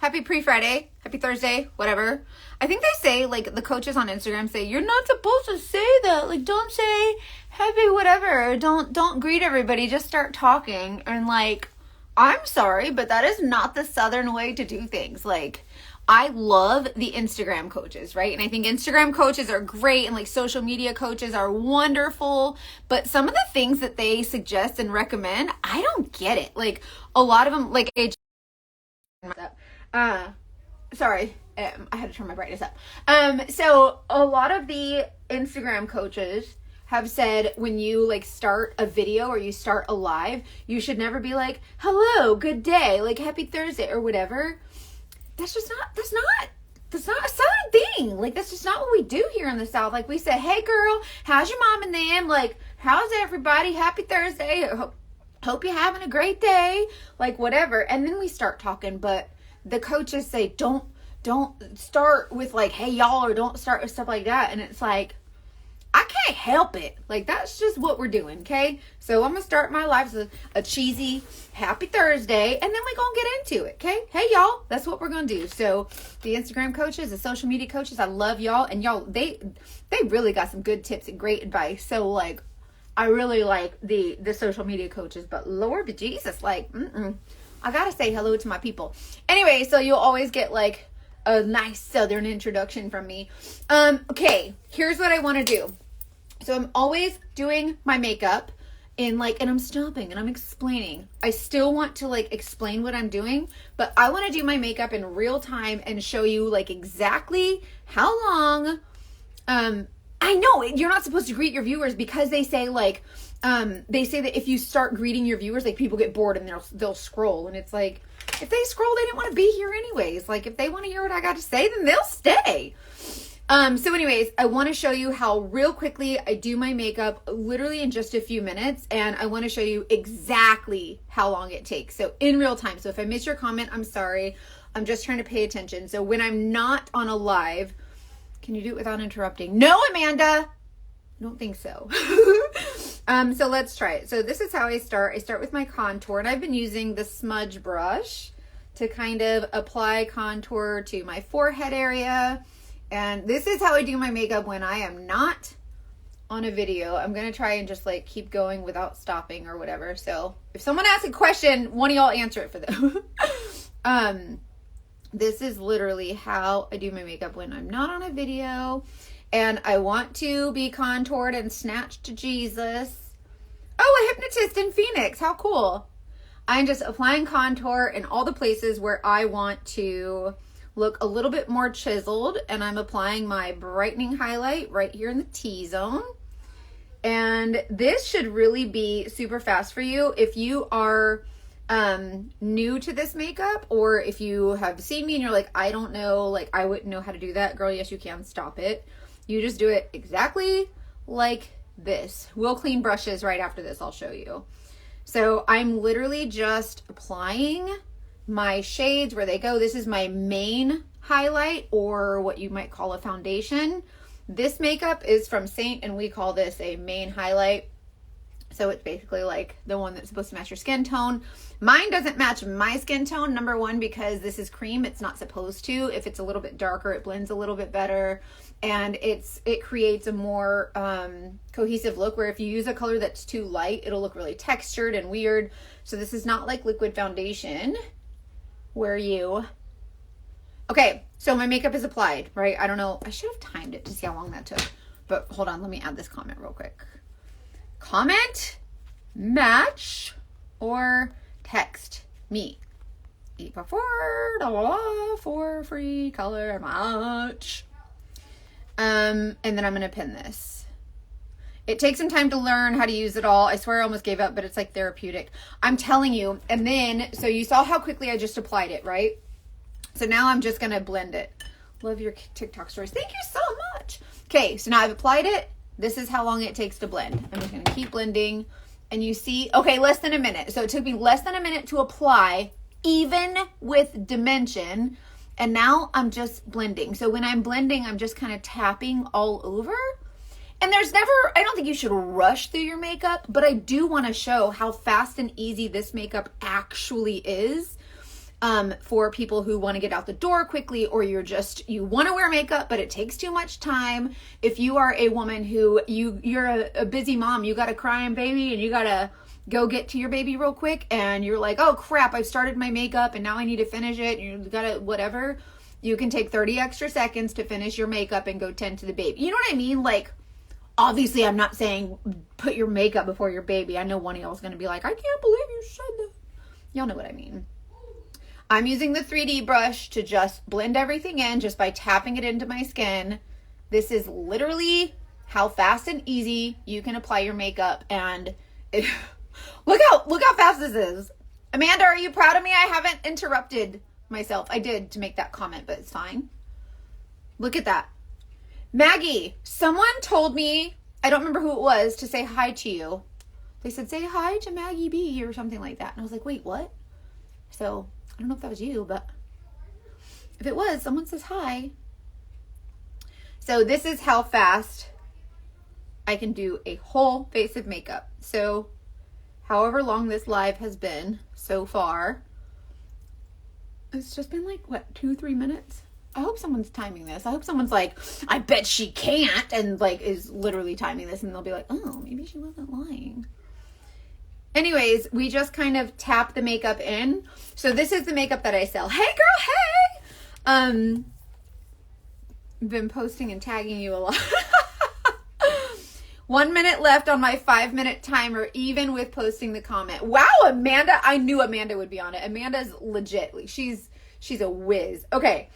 Happy pre-Friday. Happy Thursday. Whatever. I think they say, like, the coaches on Instagram say, you're not supposed to say that. Like, don't say happy whatever. Don't greet everybody. Just start talking. And, like, I'm sorry, but that is not the Southern way to do things. Like, I love the Instagram coaches, right? And I think Instagram coaches are great, and like social media coaches are wonderful, but some of the things that they suggest and recommend, I don't get it. Like, a lot of them, like, sorry, I had to turn my brightness up. So a lot of the Instagram coaches have said when you like start a video or you start a live, you should never be like, hello, good day, like happy Thursday or whatever. That's not a Southern thing. Like, that's just not what we do here in the South. Like, we say, hey girl, how's your mom and them? Like, how's everybody? Happy Thursday. Hope you're having a great day. Like, whatever. And then we start talking, but the coaches say, don't start with like, hey y'all, or don't start with stuff like that. And it's like, I can't help it. Like, that's just what we're doing, okay? So I'm going to start my life with a cheesy happy Thursday, and then we're going to get into it, okay? Hey, y'all, that's what we're going to do. So the Instagram coaches, the social media coaches, I love y'all. And y'all, they really got some good tips and great advice. So, like, I really like the social media coaches. But Lord bejesus, like, I got to say hello to my people. Anyway, so you'll always get, like, a nice Southern introduction from me. Okay, here's what I want to do. So I'm always doing my makeup and I'm stopping and I'm explaining. I still want to like explain what I'm doing, but I want to do my makeup in real time and show you like exactly how long. I know you're not supposed to greet your viewers because they say like, they say that if you start greeting your viewers, like people get bored and they'll scroll, and it's like, if they scroll, they didn't want to be here anyways. Like, if they want to hear what I got to say, then they'll stay. So anyways, I want to show you how real quickly I do my makeup, literally in just a few minutes. And I want to show you exactly how long it takes. So in real time. So if I miss your comment, I'm sorry. I'm just trying to pay attention. So when I'm not on a live, can you do it without interrupting? No, Amanda. I don't think so. So let's try it. So this is how I start. I start with my contour, and I've been using the smudge brush to kind of apply contour to my forehead area. And this is how I do my makeup when I am not on a video. I'm going to try and just like keep going without stopping or whatever. So if someone asks a question, one of y'all answer it for them. This is literally how I do my makeup when I'm not on a video. And I want to be contoured and snatched to Jesus. Oh, a hypnotist in Phoenix. How cool. I'm just applying contour in all the places where I want to look a little bit more chiseled. And I'm applying my brightening highlight right here in the T-zone. And this should really be super fast for you if you are new to this makeup, or if you have seen me and you're like, I don't know, like I wouldn't know how to do that. Girl, yes you can. Stop it. You just do it exactly like this. We'll clean brushes right after this. I'll show you. So I'm literally just applying my shades where they go. This is my main highlight, or what you might call a foundation. This makeup is from Saint, and we call this a main highlight. So it's basically like the one that's supposed to match your skin tone. Mine doesn't match my skin tone, number one, because this is cream. It's not supposed to. If it's a little bit darker, it blends a little bit better. And it creates a more cohesive look, where if you use a color that's too light, it'll look really textured and weird. So this is not like liquid foundation where you... Okay, so my makeup is applied, right? I don't know. I should have timed it to see how long that took. But hold on, let me add this comment real quick. Comment, match, or text me. 844 for free color match. And then I'm going to pin this. It takes some time to learn how to use it all. I swear I almost gave up, but it's like therapeutic. I'm telling you. And then, so you saw how quickly I just applied it, right? So now I'm just going to blend it. Love your TikTok stories. Thank you so much. Okay, so now I've applied it. This is how long it takes to blend. I'm just going to keep blending. And you see, okay, less than a minute. So it took me less than a minute to apply, even with dimension. And now I'm just blending. So when I'm blending, I'm just kind of tapping all over. And there's never, I don't think you should rush through your makeup, but I do want to show how fast and easy this makeup actually is. for people who want to get out the door quickly, or you want to wear makeup, but it takes too much time. If you are a woman who you're a busy mom, you got a crying baby and you got to go get to your baby real quick, and you're like, oh crap, I've started my makeup and now I need to finish it. You got to whatever. You can take 30 extra seconds to finish your makeup and go tend to the baby. You know what I mean? Like, obviously I'm not saying put your makeup before your baby. I know one of y'all is going to be like, I can't believe you said that. Y'all know what I mean. I'm using the 3D brush to just blend everything in just by tapping it into my skin. This is literally how fast and easy you can apply your makeup. And look how fast this is. Amanda, are you proud of me? I haven't interrupted myself. I did to make that comment, but it's fine. Look at that. Maggie, someone told me, I don't remember who it was, to say hi to you. They said, say hi to Maggie B or something like that. And I was like, wait, what? So I don't know if that was you, but if it was, someone says hi. So this is how fast I can do a whole face of makeup. So however long this live has been so far, it's just been like, what, 2-3 minutes? I hope someone's timing this. I hope someone's like, I bet she can't, and like is literally timing this, and they'll be like, oh, maybe she wasn't lying. Anyways, we just kind of tap the makeup in. So this is the makeup that I sell. Hey girl, hey! Been posting and tagging you a lot. 1 minute left on my 5-minute timer, even with posting the comment. Wow, Amanda. I knew Amanda would be on it. Amanda's legit. She's a whiz. Okay.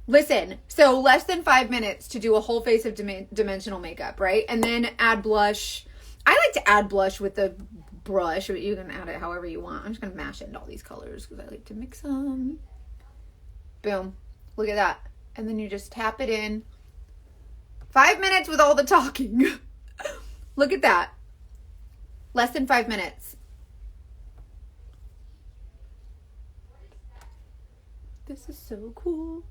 Listen. So less than 5 minutes to do a whole face of dimensional makeup, right? And then add blush. I like to add blush with the brush, but you can add it however you want. I'm just going to mash it into all these colors because I like to mix them. Boom. Look at that. And then you just tap it in. 5 minutes with all the talking. Look at that. Less than 5 minutes. This is so cool.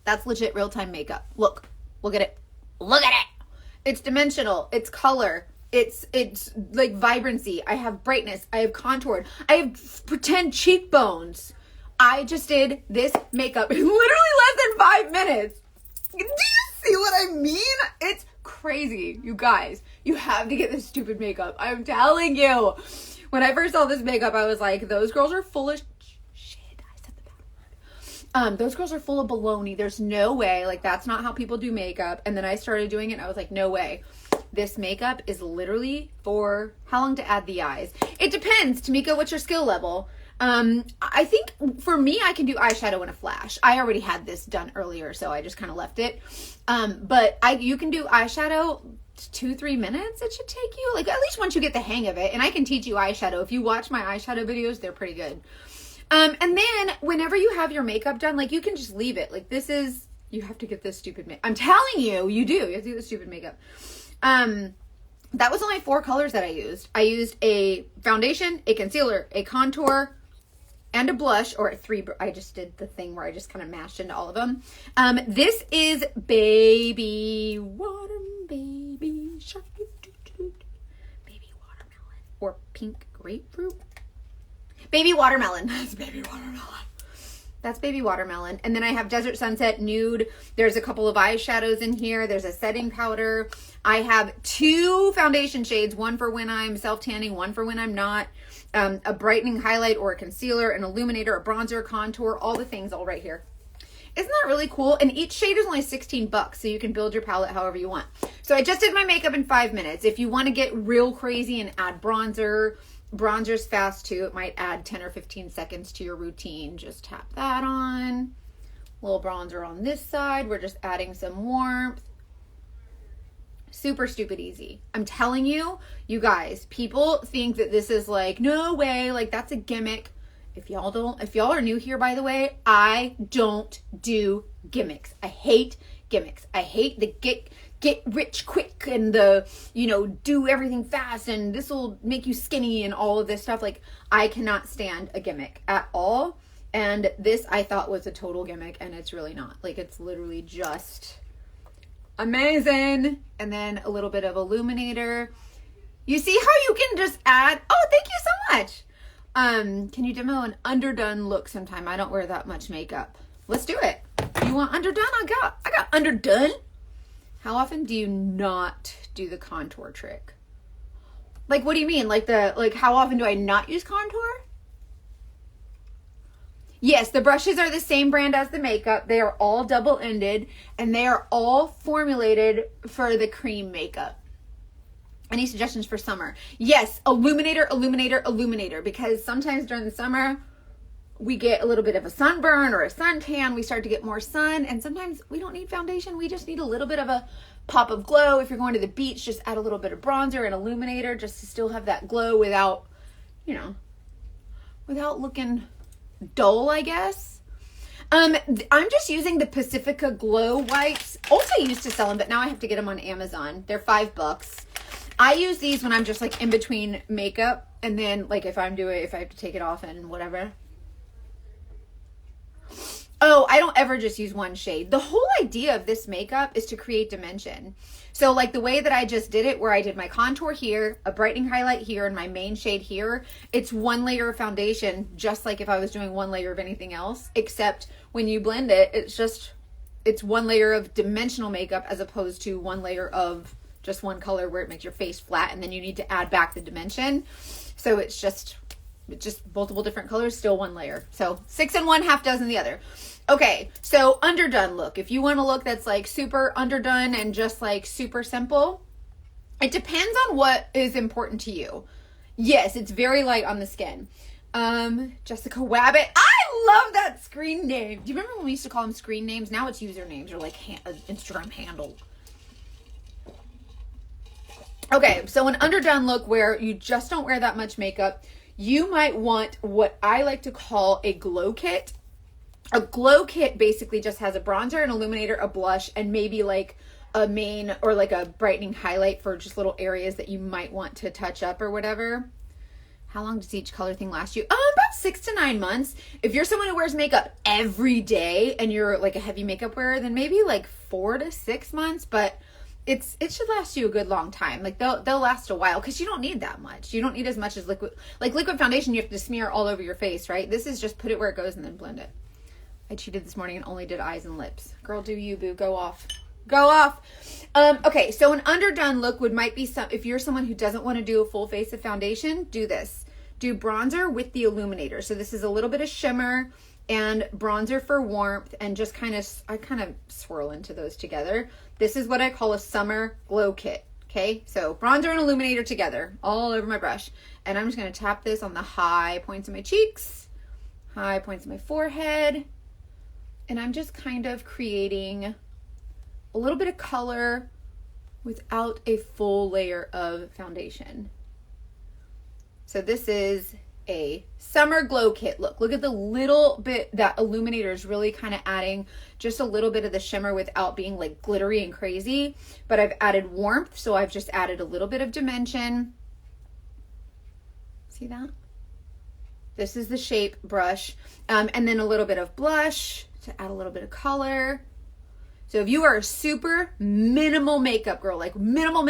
That's legit real-time makeup. Look at it. Look at it. It's dimensional. It's color. It's like vibrancy. I have brightness. I have contour. I have pretend cheekbones. I just did this makeup in literally less than 5 minutes. Do you see what I mean? It's crazy. You guys, you have to get this stupid makeup. I'm telling you. When I first saw this makeup, I was like, those girls are full of shit. I said the bad word. Those girls are full of baloney. There's no way. Like, that's not how people do makeup. And then I started doing it and I was like, no way. This makeup is literally for how long to add the eyes. It depends. Tamika, what's your skill level? I think for me, I can do eyeshadow in a flash. I already had this done earlier, so I just kind of left it. But you can do eyeshadow 2-3 minutes. It should take you, like, at least once you get the hang of it. And I can teach you eyeshadow. If you watch my eyeshadow videos, they're pretty good. And then whenever you have your makeup done, like, you can just leave it. Like, this is, you have to get this stupid makeup. I'm telling you, you do. You have to do the stupid makeup. That was only 4 colors that I used. I used a foundation, a concealer, a contour, and a blush, or 3. I just did the thing where I just kind of mashed into all of them. This is Baby Shark, Baby Watermelon, or Pink Grapefruit. Baby Watermelon. That's Baby Watermelon. That's Baby Watermelon. And then I have Desert Sunset Nude. There's a couple of eyeshadows in here. There's a setting powder. I have 2 foundation shades, one for when I'm self-tanning, one for when I'm not. A brightening highlight or a concealer, an illuminator, a bronzer, contour, all the things all right here. Isn't that really cool? And each shade is only $16, so you can build your palette however you want. So I just did my makeup in 5 minutes. If you want to get real crazy and add bronzer, bronzer's fast too. It might add 10 or 15 seconds to your routine. Just tap that on. A little bronzer on this side. We're just adding some warmth. Super stupid easy. I'm telling you, you guys, people think that this is like, no way, like that's a gimmick. If y'all are new here, by the way, I don't do gimmicks. I hate gimmicks. I hate the get rich quick and the, do everything fast and this will make you skinny and all of this stuff. Like, I cannot stand a gimmick at all. And this I thought was a total gimmick, and it's really not. Like, it's literally just amazing. And then a little bit of illuminator. You see how you can just add, oh, thank you so much. Can you demo an underdone look sometime? I don't wear that much makeup. Let's do it. You want underdone? I got underdone. How often do you not do the contour trick? Like, what do you mean? Like how often do I not use contour? Yes, the brushes are the same brand as the makeup. They are all double-ended and they are all formulated for the cream makeup. Any suggestions for summer? Yes, illuminator, illuminator, illuminator, because sometimes during the summer we get a little bit of a sunburn or a suntan. We start to get more sun, and sometimes we don't need foundation. We just need a little bit of a pop of glow. If you're going to the beach, just add a little bit of bronzer and illuminator just to still have that glow without, without looking dull, I guess. I'm just using the Pacifica Glow Wipes. Ulta used to sell them, but now I have to get them on Amazon. They're $5. I use these when I'm just like in between makeup, and then like if I have to take it off and whatever. Oh, I don't ever just use one shade. The whole idea of this makeup is to create dimension. So like the way that I just did it, where I did my contour here, a brightening highlight here, and my main shade here, it's one layer of foundation, just like if I was doing one layer of anything else, except when you blend it, it's one layer of dimensional makeup as opposed to one layer of just one color where it makes your face flat and then you need to add back the dimension. So it's just multiple different colors, still one layer. So 6 in one, half dozen the other. Okay, so underdone look. If you want a look that's like super underdone and just like super simple, it depends on what is important to you. Yes, it's very light on the skin. Jessica Wabbit. I love that screen name. Do you remember when we used to call them screen names? Now it's usernames or like Instagram handle. Okay, so an underdone look where you just don't wear that much makeup, you might want what I like to call a glow kit. A glow kit basically just has a bronzer, an illuminator, a blush, and maybe like a main or like a brightening highlight for just little areas that you might want to touch up or whatever. How long does each color thing last you? About 6 to 9 months. If you're someone who wears makeup every day and you're like a heavy makeup wearer, then maybe like 4 to 6 months, but it should last you a good long time. Like they'll last a while because you don't need that much. You don't need as much as liquid. Like liquid foundation, you have to smear all over your face, right? This is just put it where it goes and then blend it. I cheated this morning and only did eyes and lips. Girl, do you, boo. Go off. Go off. Okay, so an underdone look might be if you're someone who doesn't want to do a full face of foundation, do this. Do bronzer with the illuminator. So this is a little bit of shimmer and bronzer for warmth, and just I kind of swirl into those together. This is what I call a summer glow kit. Okay, so bronzer and illuminator together all over my brush. And I'm just going to tap this on the high points of my cheeks, high points of my forehead. And I'm just kind of creating a little bit of color without a full layer of foundation. So this is a summer glow kit look. Look at the little bit that illuminator is really kind of adding just a little bit of the shimmer without being like glittery and crazy. But I've added warmth, so I've just added a little bit of dimension. See that? This is the Shape brush. And then a little bit of blush to add a little bit of color. So if you are a super minimal makeup girl, like minimal,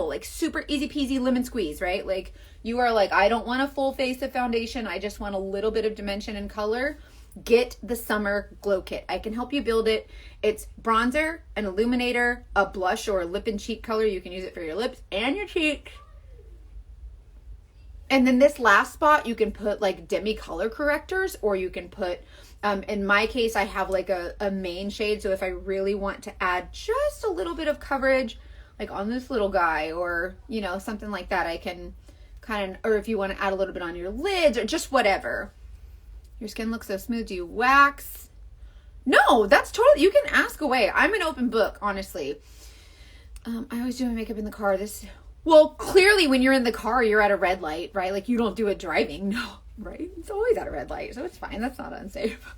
like super easy peasy lemon squeeze, right? Like you are like, I don't want a full face of foundation. I just want a little bit of dimension and color. Get the summer glow kit. I can help you build it. It's bronzer, an illuminator, a blush or a lip and cheek color. You can use it for your lips and your cheeks. And then this last spot, you can put like demi color correctors, or you can put, in my case, I have like a main shade. So if I really want to add just a little bit of coverage, like on this little guy or, something like that, I can or if you want to add a little bit on your lids or just whatever. Your skin looks so smooth. Do you wax? No, that's totally, you can ask away. I'm an open book, honestly. I always do my makeup in the car. Well, clearly when you're in the car, you're at a red light, right? Like you don't do it driving. No, right? It's always at a red light, so it's fine. That's not unsafe.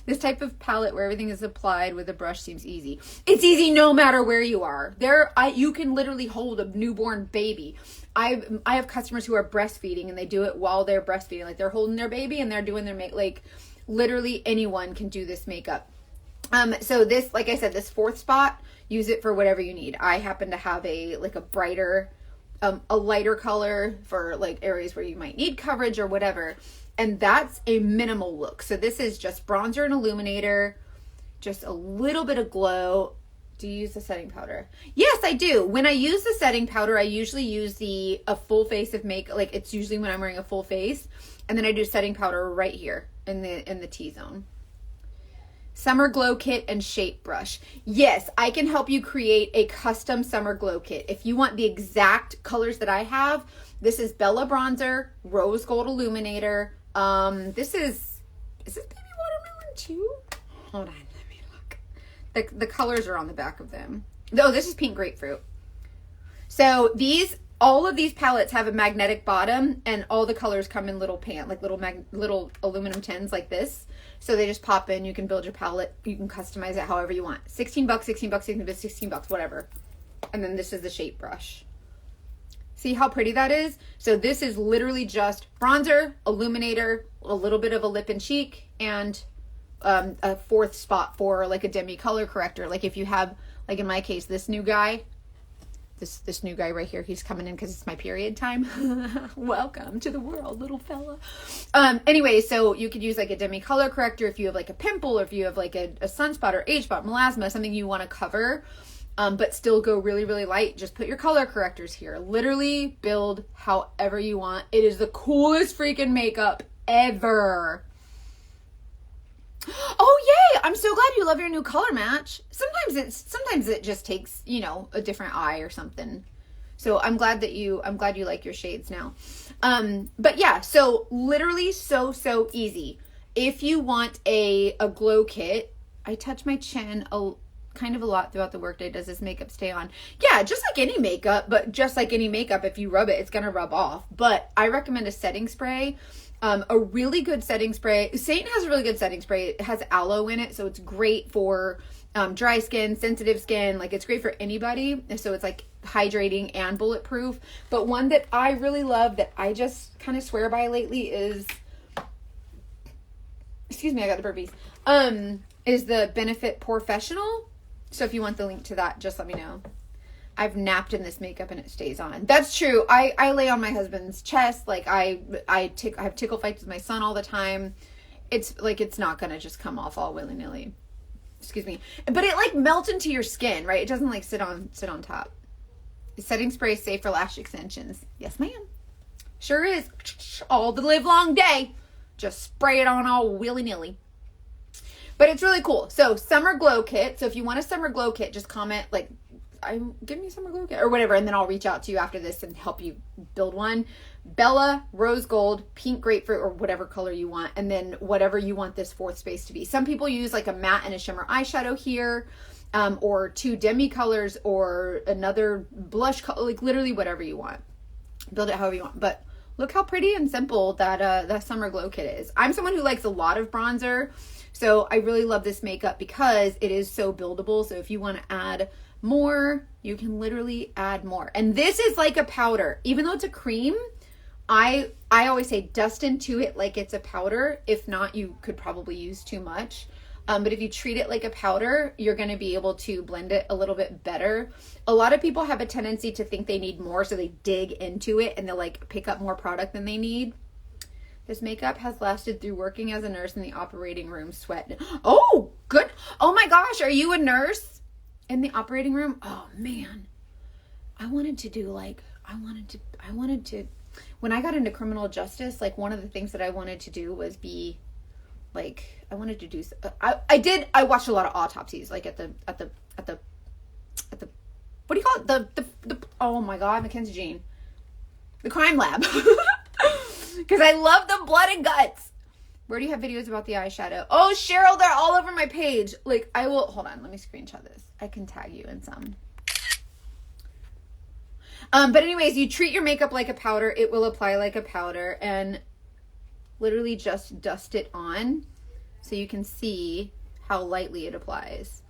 This type of palette where everything is applied with a brush seems easy. It's easy no matter where you are. You can literally hold a newborn baby. I have customers who are breastfeeding and they do it while they're breastfeeding. Like they're holding their baby and they're doing their makeup. Like literally anyone can do this makeup. So this, like I said, this fourth spot, use it for whatever you need. I happen to have a brighter a lighter color for like areas where you might need coverage or whatever. And that's a minimal look. So this is just bronzer and illuminator, just a little bit of glow. Do you use the setting powder? Yes, I do. When I use the setting powder, I usually use a full face of makeup. Like it's usually when I'm wearing a full face, and then I do setting powder right here in the T-zone. Summer Glow Kit and Shape Brush. Yes, I can help you create a custom Summer Glow Kit. If you want the exact colors that I have, this is Bella Bronzer, Rose Gold Illuminator. Is this Baby Watermelon too? Hold on, let me look. The colors are on the back of them. Oh, this is Pink Grapefruit. So all of these palettes have a magnetic bottom, and all the colors come in little little aluminum tins like this. So they just pop in. You can build your palette. You can customize it however you want. $16, $16, $16, whatever. And then this is the shape brush. See how pretty that is? So this is literally just bronzer, illuminator, a little bit of a lip and cheek, and a fourth spot for like a demi color corrector. Like if you have, like in my case, this new guy right here, he's coming in because it's my period time. Welcome to the world, little fella. Anyway, so you could use like a demi color corrector if you have like a pimple, or if you have like a sunspot or age spot, melasma, something you want to cover, but still go really, really light. Just put your color correctors here. Literally build however you want. It is the coolest freaking makeup ever. Oh yay! I'm so glad you love your new color match. Sometimes it just takes, a different eye or something. So I'm glad you like your shades now. But yeah, so literally so easy. If you want a glow kit, I touch my chin kind of a lot throughout the workday. Does this makeup stay on? Yeah, just like any makeup, but just like any makeup, if you rub it, it's gonna rub off. But I recommend a setting spray. A really good setting spray. Saint has a really good setting spray. It has aloe in it, so it's great for dry skin, sensitive skin. Like it's great for anybody. So it's like hydrating and bulletproof. But one that I really love that I just kind of swear by lately is, excuse me, I got the burpees. Is the Benefit Porefessional. So if you want the link to that, just let me know. I've napped in this makeup and it stays on. That's true. I lay on my husband's chest. Like I have tickle fights with my son all the time. It's like, it's not going to just come off all willy nilly. Excuse me. But it like melts into your skin, right? It doesn't like sit on top. The setting spray is safe for lash extensions. Yes, ma'am. Sure is. All the live long day. Just spray it on all willy nilly. But it's really cool. So Summer Glow Kit. So if you want a Summer Glow Kit, just comment like, give me Summer Glow Kit or whatever, and then I'll reach out to you after this and help you build one. Bella, Rose Gold, Pink Grapefruit, or whatever color you want, and then whatever you want this fourth space to be. Some people use like a matte and a shimmer eyeshadow here, or two demi colors, or another blush color, like literally whatever you want. Build it however you want. But look how pretty and simple that Summer Glow Kit is. I'm someone who likes a lot of bronzer, so I really love this makeup because it is so buildable. So if you want to add more, you can literally add more. And this is like a powder. Even though it's a cream, I always say dust into it like it's a powder. If not, you could probably use too much. But if you treat it like a powder, you're going to be able to blend it a little bit better. A lot of people have a tendency to think they need more, so they dig into it and they'll like pick up more product than they need. This makeup has lasted through working as a nurse in the operating room sweat. Oh, good. Oh my gosh, are you a nurse in the operating room? Oh man. I wanted to, when I got into criminal justice, like one of the things that I wanted to do was be like, I wanted to do, I watched a lot of autopsies, like at the, what do you call it? The oh my God, Mackenzie Jean, the crime lab. Because I love the blood and guts. Where do you have videos about the eyeshadow? Oh, Cheryl, they're all over my page. Like, I will, hold on, let me screenshot this. I can tag you in some. But anyways, you treat your makeup like a powder. It will apply like a powder, and literally just dust it on so you can see how lightly it applies.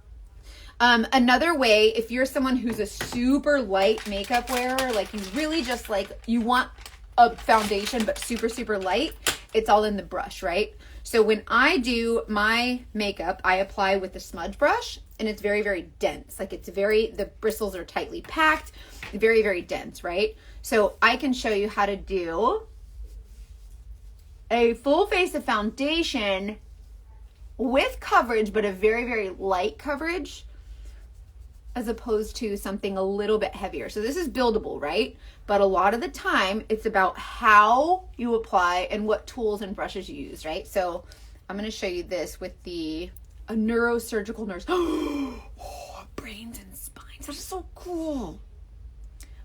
Another way, if you're someone who's a super light makeup wearer, like you really just like, you want a foundation but super, super light, it's all in the brush, right? So when I do my makeup, I apply with the smudge brush, and it's very, very dense. Like it's very, the bristles are tightly packed, very, very dense, right? So I can show you how to do a full face of foundation with coverage, but a very, very light coverage, as opposed to something a little bit heavier. So this is buildable, right? But a lot of the time it's about how you apply and what tools and brushes you use, right? So I'm going to show you this with a neurosurgical nurse. Oh, brains and spines. That is so cool.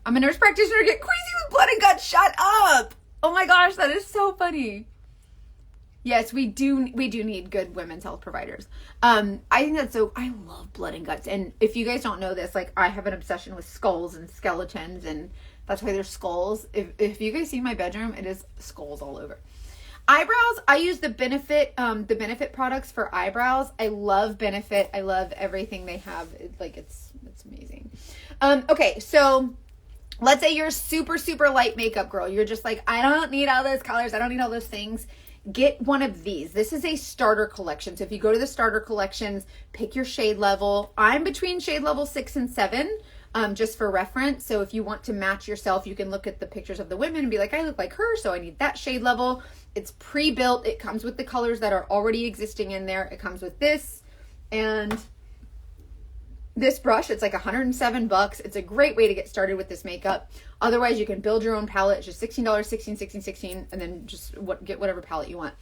I'm a nurse practitioner. Get crazy with blood and guts. Shut up. Oh my gosh, that is so funny. Yes, we do need good women's health providers. I think that's so, I love blood and guts. And if you guys don't know this, like I have an obsession with skulls and skeletons, and that's why there's skulls. If you guys see my bedroom, it is skulls all over. Eyebrows, I use the Benefit products for eyebrows. I love Benefit. I love everything they have. It's amazing. Okay, so let's say you're a super, super light makeup girl. You're just like, I don't need all those colors. I don't need all those things. Get one of these. This is a starter collection. So if you go to the starter collections, pick your shade level. I'm between shade level 6 and 7, just for reference. So if you want to match yourself, you can look at the pictures of the women and be like, I look like her, so I need that shade level. It's pre-built. It comes with the colors that are already existing in there. It comes with this and this brush. It's like $107. It's a great way to get started with this makeup. Otherwise, you can build your own palette. It's just $16, $16, $16, $16, and then just get whatever palette you want.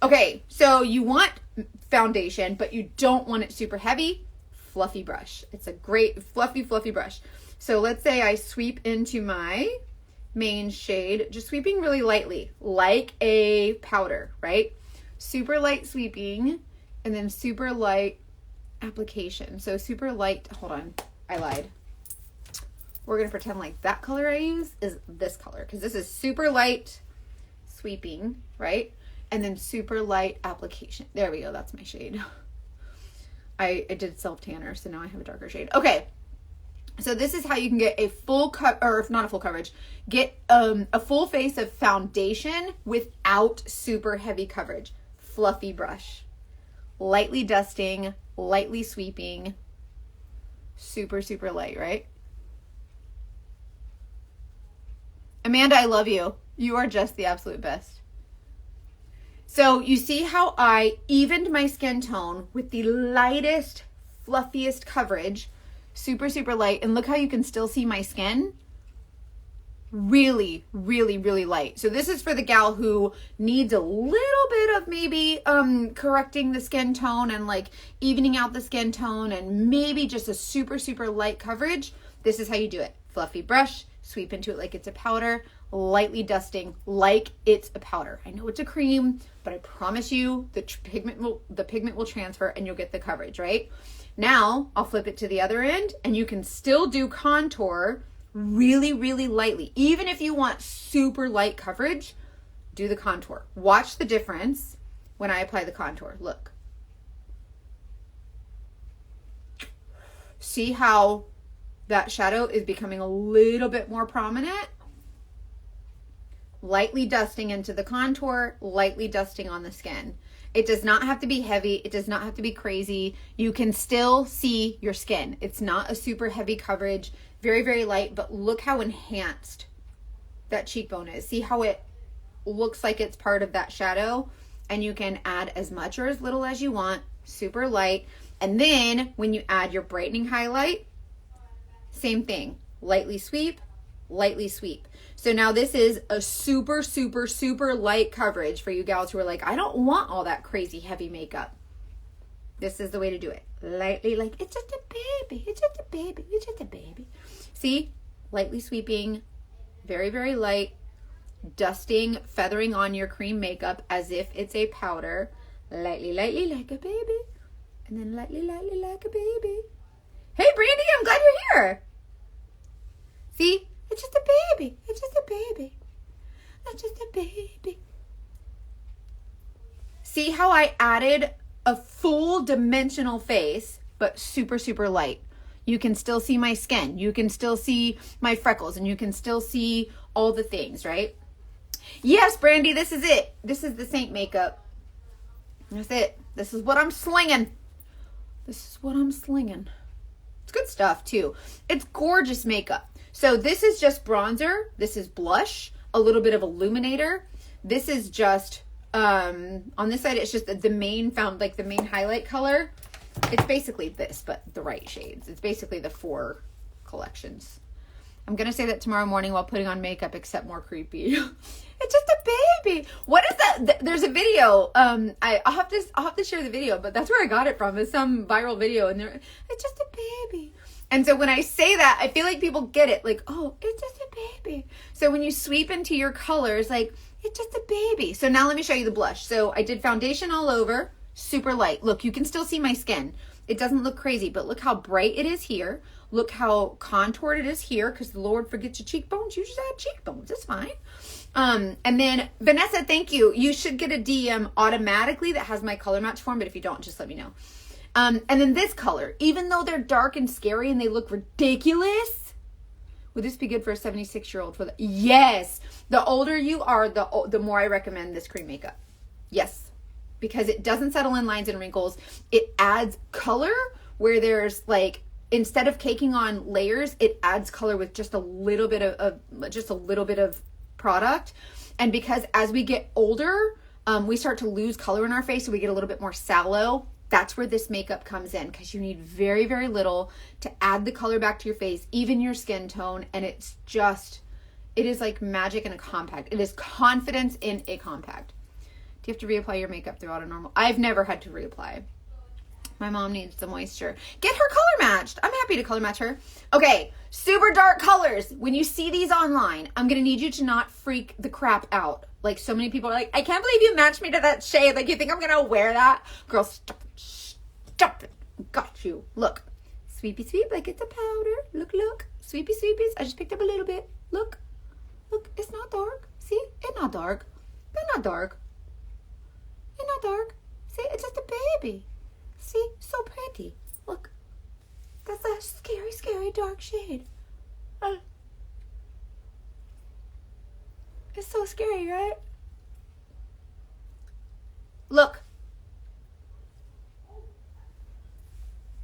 Okay, so you want foundation, but you don't want it super heavy. Fluffy brush. It's a great fluffy brush. So let's say I sweep into my main shade, just sweeping really lightly, like a powder, right? Super light sweeping, and then super light application. So super light, hold on, I lied. We're going to pretend like that color I use is this color, because this is super light sweeping, right? And then super light application. There we go. That's my shade. I did self tanner, so now I have a darker shade. Okay. So this is how you can get a full or if not a full coverage, get a full face of foundation without super heavy coverage. Fluffy brush, lightly dusting, lightly sweeping, super, super light, right? Amanda, I love you. You are just the absolute best. So you see how I evened my skin tone with the lightest, fluffiest coverage, super, super light. And look how you can still see my skin. Really, really, really light. So this is for the gal who needs a little bit of maybe correcting the skin tone and like evening out the skin tone and maybe just a super, super light coverage. This is how you do it. Fluffy brush, sweep into it like it's a powder, lightly dusting like it's a powder. I know it's a cream, but I promise you the pigment will transfer and you'll get the coverage, right? Now I'll flip it to the other end and you can still do contour really, really lightly. Even if you want super light coverage, do the contour. Watch the difference when I apply the contour. Look. See how that shadow is becoming a little bit more prominent? Lightly dusting into the contour, lightly dusting on the skin. It does not have to be heavy. It does not have to be crazy. You can still see your skin. It's not a super heavy coverage, very, very light, but look how enhanced that cheekbone is. See how it looks like it's part of that shadow? And you can add as much or as little as you want, super light. And then when you add your brightening highlight, same thing, lightly sweep, lightly sweep. So now this is a super, super, super light coverage for you gals who are like, I don't want all that crazy heavy makeup. This is the way to do it. Lightly, like, it's just a baby, it's just a baby, it's just a baby. See, lightly sweeping, very, very light, dusting, feathering on your cream makeup as if it's a powder. Lightly, lightly like a baby, and then lightly, lightly like a baby. Hey, Brandy, I'm glad you're here. See? It's just a baby. It's just a baby. It's just a baby. See how I added a full dimensional face, but super, super light. You can still see my skin. You can still see my freckles, and you can still see all the things, right? Yes, Brandy, this is it. This is the Saint makeup. That's it. This is what I'm slinging. This is what I'm slinging. It's good stuff, too. It's gorgeous makeup. So this is just bronzer. This is blush, a little bit of illuminator. This is just, on this side, it's just the main the main highlight color. It's basically this, but the right shades. It's basically the 4 collections. I'm going to say that tomorrow morning while putting on makeup, except more creepy. It's just a baby. What is that? There's a video. I'll have to share the video, but that's where I got it from. It's some viral video, and it's just a baby. And so when I say that, I feel like people get it. Like, oh, it's just a baby. So when you sweep into your colors, like, it's just a baby. So now let me show you the blush. So I did foundation all over, super light. Look, you can still see my skin. It doesn't look crazy, but look how bright it is here. Look how contoured it is here, because the Lord forgets your cheekbones. You just add cheekbones. It's fine. And then, Vanessa, thank you. You should get a DM automatically that has my color match form, but if you don't, just let me know. And then this color, even though they're dark and scary and they look ridiculous, would this be good for a 76-year-old? Yes. The older you are, the more I recommend this cream makeup. Yes. Because it doesn't settle in lines and wrinkles. It adds color where there's like, instead of caking on layers, it adds color with just a little bit of product. And because as we get older, we start to lose color in our face, so we get a little bit more sallow. That's where this makeup comes in, because you need very, very little to add the color back to your face, even your skin tone. And it is like magic in a compact. It is confidence in a compact. Do you have to reapply your makeup throughout a normal? I've never had to reapply. My mom needs the moisture. Get her color matched. I'm happy to color match her. Okay, super dark colors. When you see these online, I'm going to need you to not freak the crap out. Like, so many people are like, I can't believe you matched me to that shade. Like, you think I'm going to wear that? Girl, stop it. Stop it. Got you. Look. Sweepy sweep like it's a powder. Look, look. Sweepy sweepies. I just picked up a little bit. Look. Look, it's not dark. See? It's not dark. It's not dark. It's not dark. See? It's just a baby. See? So pretty. Look. That's a scary, scary dark shade. It's so scary, right? Look.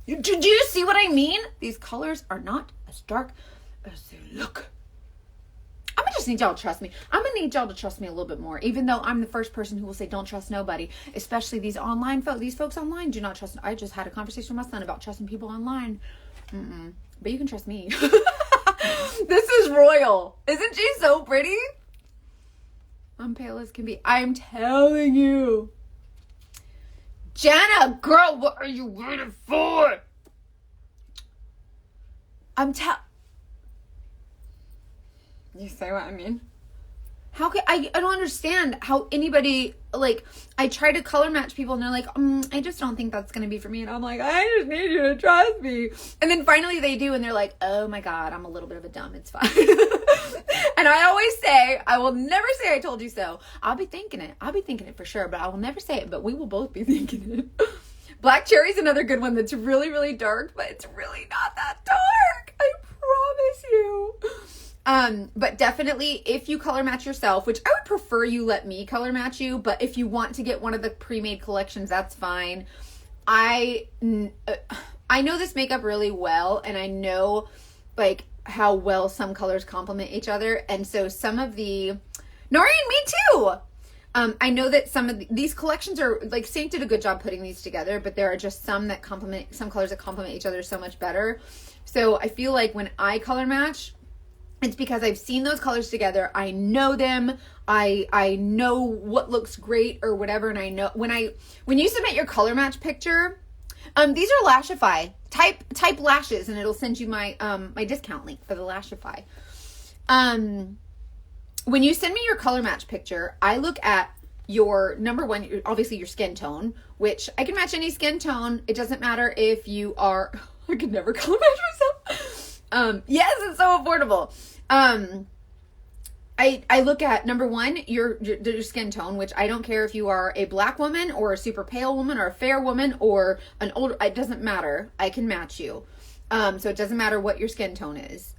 Did you see what I mean? These colors are not as dark as they look. I'm gonna just need y'all to trust me. I'm gonna need y'all to trust me a little bit more, even though I'm the first person who will say don't trust nobody, especially these online folks. These folks online do not trust. I just had a conversation with my son about trusting people online. But you can trust me. This is royal. Isn't she so pretty? I'm pale as can be. I'm telling you. Jenna, girl, what are you waiting for? You say what I mean? How can I don't understand how anybody, like, I try to color match people and they're like, I just don't think that's going to be for me. And I'm like, I just need you to trust me. And then finally they do. And they're like, oh my God, I'm a little bit of a dumb. It's fine. And I always say, I will never say I told you so. I'll be thinking it for sure, but I will never say it, but we will both be thinking it. Black Cherry is another good one that's really, really dark, but it's really not that dark. I promise you. But definitely if you color match yourself, which I would prefer you let me color match you, but if you want to get one of the pre-made collections, that's fine. I know this makeup really well, and I know like how well some colors complement each other. And so some of the, Noreen, me too. I know that some of these collections are like, Saint did a good job putting these together, but there are just some colors that complement each other so much better. So I feel like when I color match, it's because I've seen those colors together. I know them. I know what looks great or whatever. And I know when you submit your color match picture, these are Lashify. Type lashes and it'll send you my my discount link for the Lashify. When you send me your color match picture, I look at your number one, obviously your skin tone, which I can match any skin tone. It doesn't matter if you are, I could never color match myself. Yes, it's so affordable. I look at number one, your skin tone, which I don't care if you are a black woman or a super pale woman or a fair woman or an older, it doesn't matter. I can match you. So it doesn't matter what your skin tone is.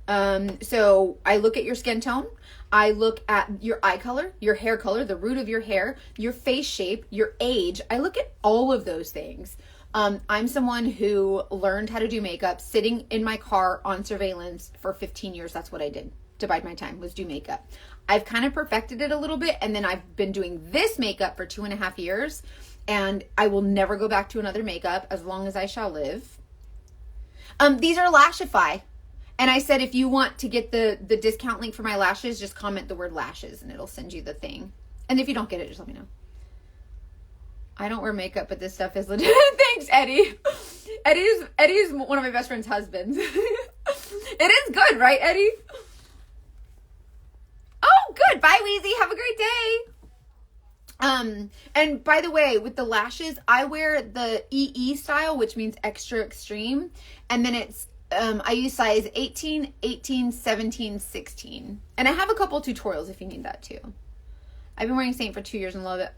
So I look at your skin tone. I look at your eye color, your hair color, the root of your hair, your face shape, your age. I look at all of those things. I'm someone who learned how to do makeup sitting in my car on surveillance for 15 years. That's what I did to bide my time, was do makeup. I've kind of perfected it a little bit, and then I've been doing this makeup for 2.5 years, and I will never go back to another makeup as long as I shall live. These are Lashify. And I said, if you want to get the discount link for my lashes, just comment the word lashes and it'll send you the thing. And if you don't get it, just let me know. I don't wear makeup, but this stuff is legit. Thanks, Eddie. Eddie is one of my best friend's husbands. It is good, right, Eddie? Oh, good. Bye, Weezy. Have a great day. And by the way, with the lashes, I wear the EE style, which means extra extreme. And then it's, I use size 18, 18, 17, 16. And I have a couple tutorials if you need that too. I've been wearing Saint for 2 years and love it.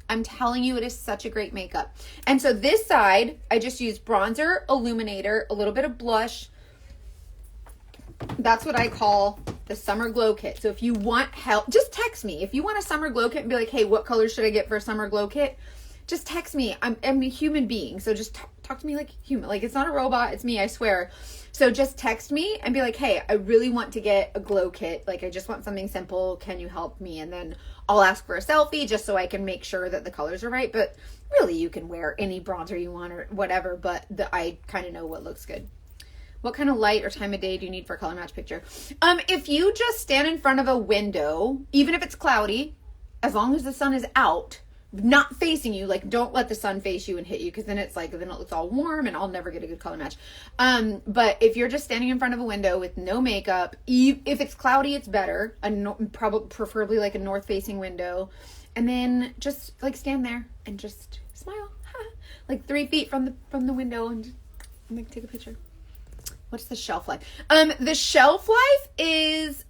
I'm telling you, it is such a great makeup. And so this side, I just use bronzer, illuminator, a little bit of blush. That's what I call the summer glow kit. So if you want help, just text me. If you want a summer glow kit and be like, hey, what color should I get for a summer glow kit? Just text me. I'm a human being. So just talk to me like human. Like, it's not a robot. It's me, I swear. So just text me and be like, hey, I really want to get a glow kit. Like, I just want something simple. Can you help me? And then I'll ask for a selfie just so I can make sure that the colors are right. But really, you can wear any bronzer you want or whatever. But I kind of know what looks good. What kind of light or time of day do you need for a color match picture? If you just stand in front of a window, even if it's cloudy, as long as the sun is out, not facing you, like, don't let the sun face you and hit you, because then it looks all warm and I'll never get a good color match. But if you're just standing in front of a window with no makeup, if it's cloudy, it's better. Preferably like a north facing window. And then just like stand there and just smile. Like 3 feet from the window and just, like, take a picture. What's the shelf life? The shelf life is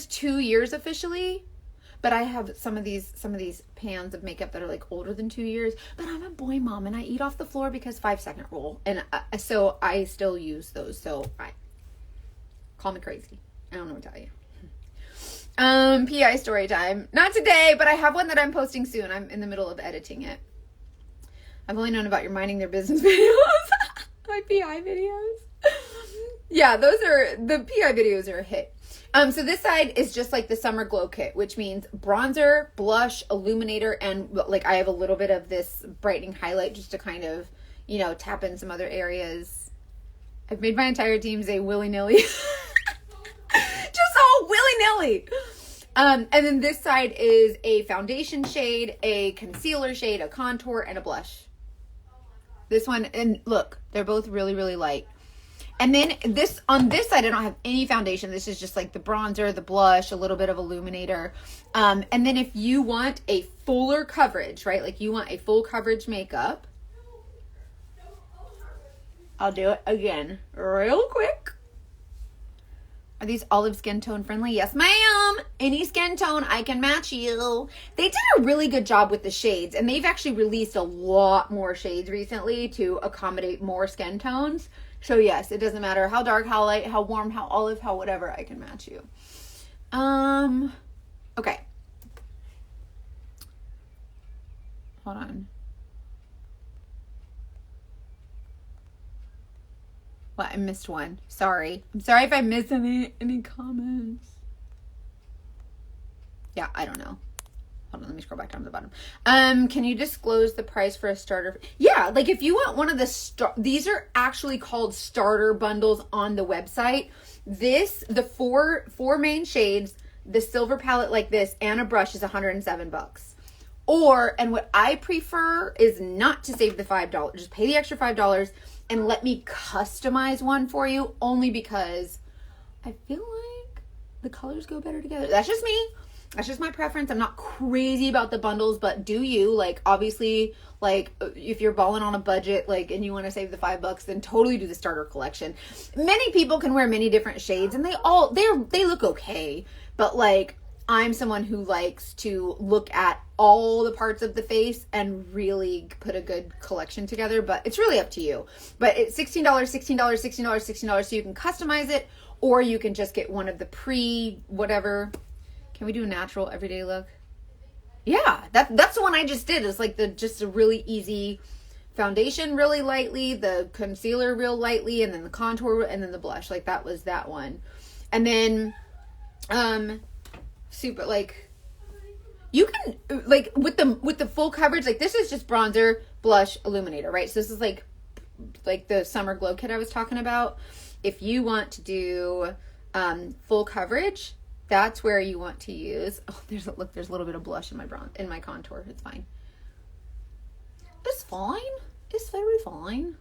2 years officially. But I have some of these pans of makeup that are like older than 2 years. But I'm a boy mom and I eat off the floor because 5-second rule. And so I still use those. So call me crazy. I don't know what to tell you. PI story time. Not today, but I have one that I'm posting soon. I'm in the middle of editing it. I've only known about your minding their business videos. My PI videos. Yeah, the PI videos are a hit. So this side is just like the summer glow kit, which means bronzer, blush, illuminator, and like I have a little bit of this brightening highlight just to kind of, tap in some other areas. I've made my entire team say willy-nilly. Just all willy-nilly. And then this side is a foundation shade, a concealer shade, a contour, and a blush. This one, and look, they're both really, really light. And then on this side, I don't have any foundation. This is just like the bronzer, the blush, a little bit of illuminator. And then if you want a fuller coverage, right? Like you want a full coverage makeup. I'll do it again real quick. Are these olive skin tone friendly? Yes, ma'am. Any skin tone, I can match you. They did a really good job with the shades, and they've actually released a lot more shades recently to accommodate more skin tones. So yes, it doesn't matter how dark, how light, how warm, how olive, how whatever, I can match you. Okay. Hold on. What? I missed one. Sorry. I'm sorry if I missed any comments. Yeah, I don't know. Hold on, let me scroll back down to the bottom. Can you disclose the price for a starter? Yeah, like if you want one of these are actually called starter bundles on the website. The four main shades, the silver palette like this, and a brush is $107. And what I prefer is not to save the $5. Just pay the extra $5 and let me customize one for you, only because I feel like the colors go better together. That's just me. That's just my preference. I'm not crazy about the bundles, but do you, like, obviously, like, if you're balling on a budget, like, and you want to save the $5, then totally do the starter collection. Many people can wear many different shades, and they look okay, but, like, I'm someone who likes to look at all the parts of the face and really put a good collection together, but it's really up to you. But it's $16, $16, $16, $16, so you can customize it, or you can just get one of the whatever. Can we do a natural everyday look? Yeah, that's the one I just did. It's like just a really easy foundation really lightly, the concealer real lightly, and then the contour, and then the blush. Like that was that one. And then super like, you can like with the full coverage, like this is just bronzer, blush, illuminator, right? So this is like the summer glow kit I was talking about. If you want to do full coverage, that's where you want to use. Oh, there's a little bit of blush in my contour. It's fine. It's fine. It's very fine.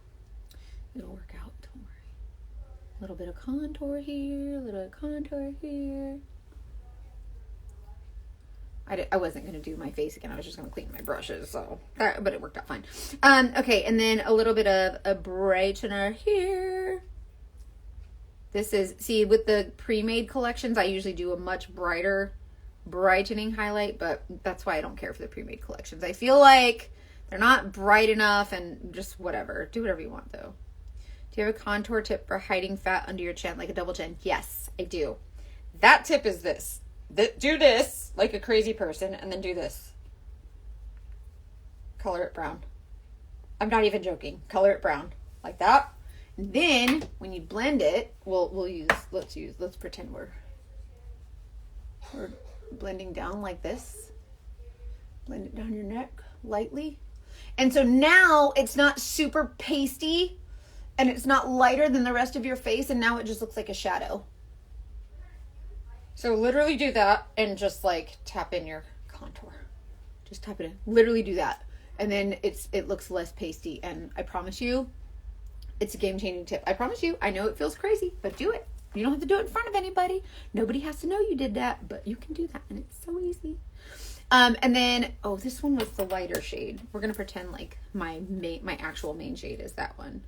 It'll work out. Don't worry. A little bit of contour here. A little bit of contour here. I wasn't going to do my face again. I was just going to clean my brushes. But it worked out fine. Okay. And then a little bit of a brightener here. This is, see, with the pre-made collections, I usually do a much brighter brightening highlight, but that's why I don't care for the pre-made collections. I feel like they're not bright enough, and just whatever. Do whatever you want, though. Do you have a contour tip for hiding fat under your chin, like a double chin? Yes, I do. That tip is this. Do this like a crazy person, and then do this. Color it brown. I'm not even joking. Color it brown. Like that. And then when you blend it, let's pretend we're blending down like this. Blend it down your neck lightly. And so now it's not super pasty and it's not lighter than the rest of your face, and now it just looks like a shadow. So literally do that and just like tap in your contour. Just tap it in. Literally do that. And then it looks less pasty, and I promise you, it's a game-changing tip. I promise you. I know it feels crazy, but do it. You don't have to do it in front of anybody. Nobody has to know you did that, but you can do that, and it's so easy. And then, this one was the lighter shade. We're going to pretend like my actual main shade is that one.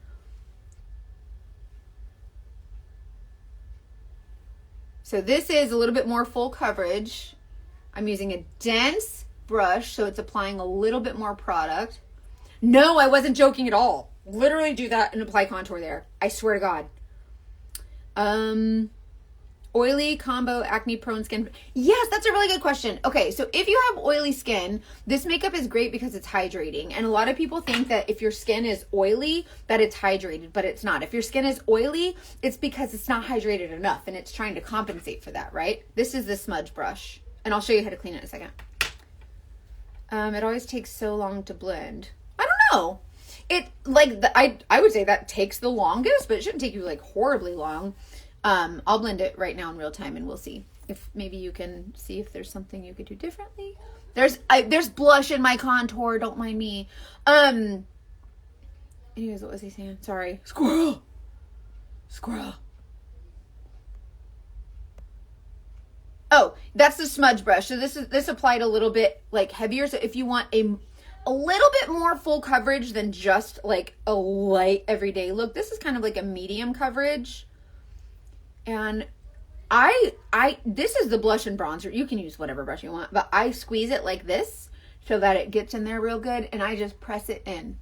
So this is a little bit more full coverage. I'm using a dense brush, so it's applying a little bit more product. No, I wasn't joking at all. Literally do that and apply contour there. I swear to God. Oily, combo, acne prone skin. Yes, that's a really good question. Okay, so if you have oily skin, this makeup is great because it's hydrating. And a lot of people think that if your skin is oily, that it's hydrated, but it's not. If your skin is oily, it's because it's not hydrated enough and it's trying to compensate for that, right? This is the smudge brush, and I'll show you how to clean it in a second. It always takes so long to blend. I don't know. I would say that takes the longest, but it shouldn't take you like horribly long. I'll blend it right now in real time, and we'll see if maybe you can see if there's something you could do differently. There's blush in my contour. Don't mind me. Anyways, what was he saying? Sorry. Squirrel. Oh, that's the smudge brush. So this applied a little bit like heavier. So if you want a little bit more full coverage than just like a light everyday look, this is kind of like a medium coverage. And this is the blush and bronzer. You can use whatever brush you want, but I squeeze it like this so that it gets in there real good, and I just press it in.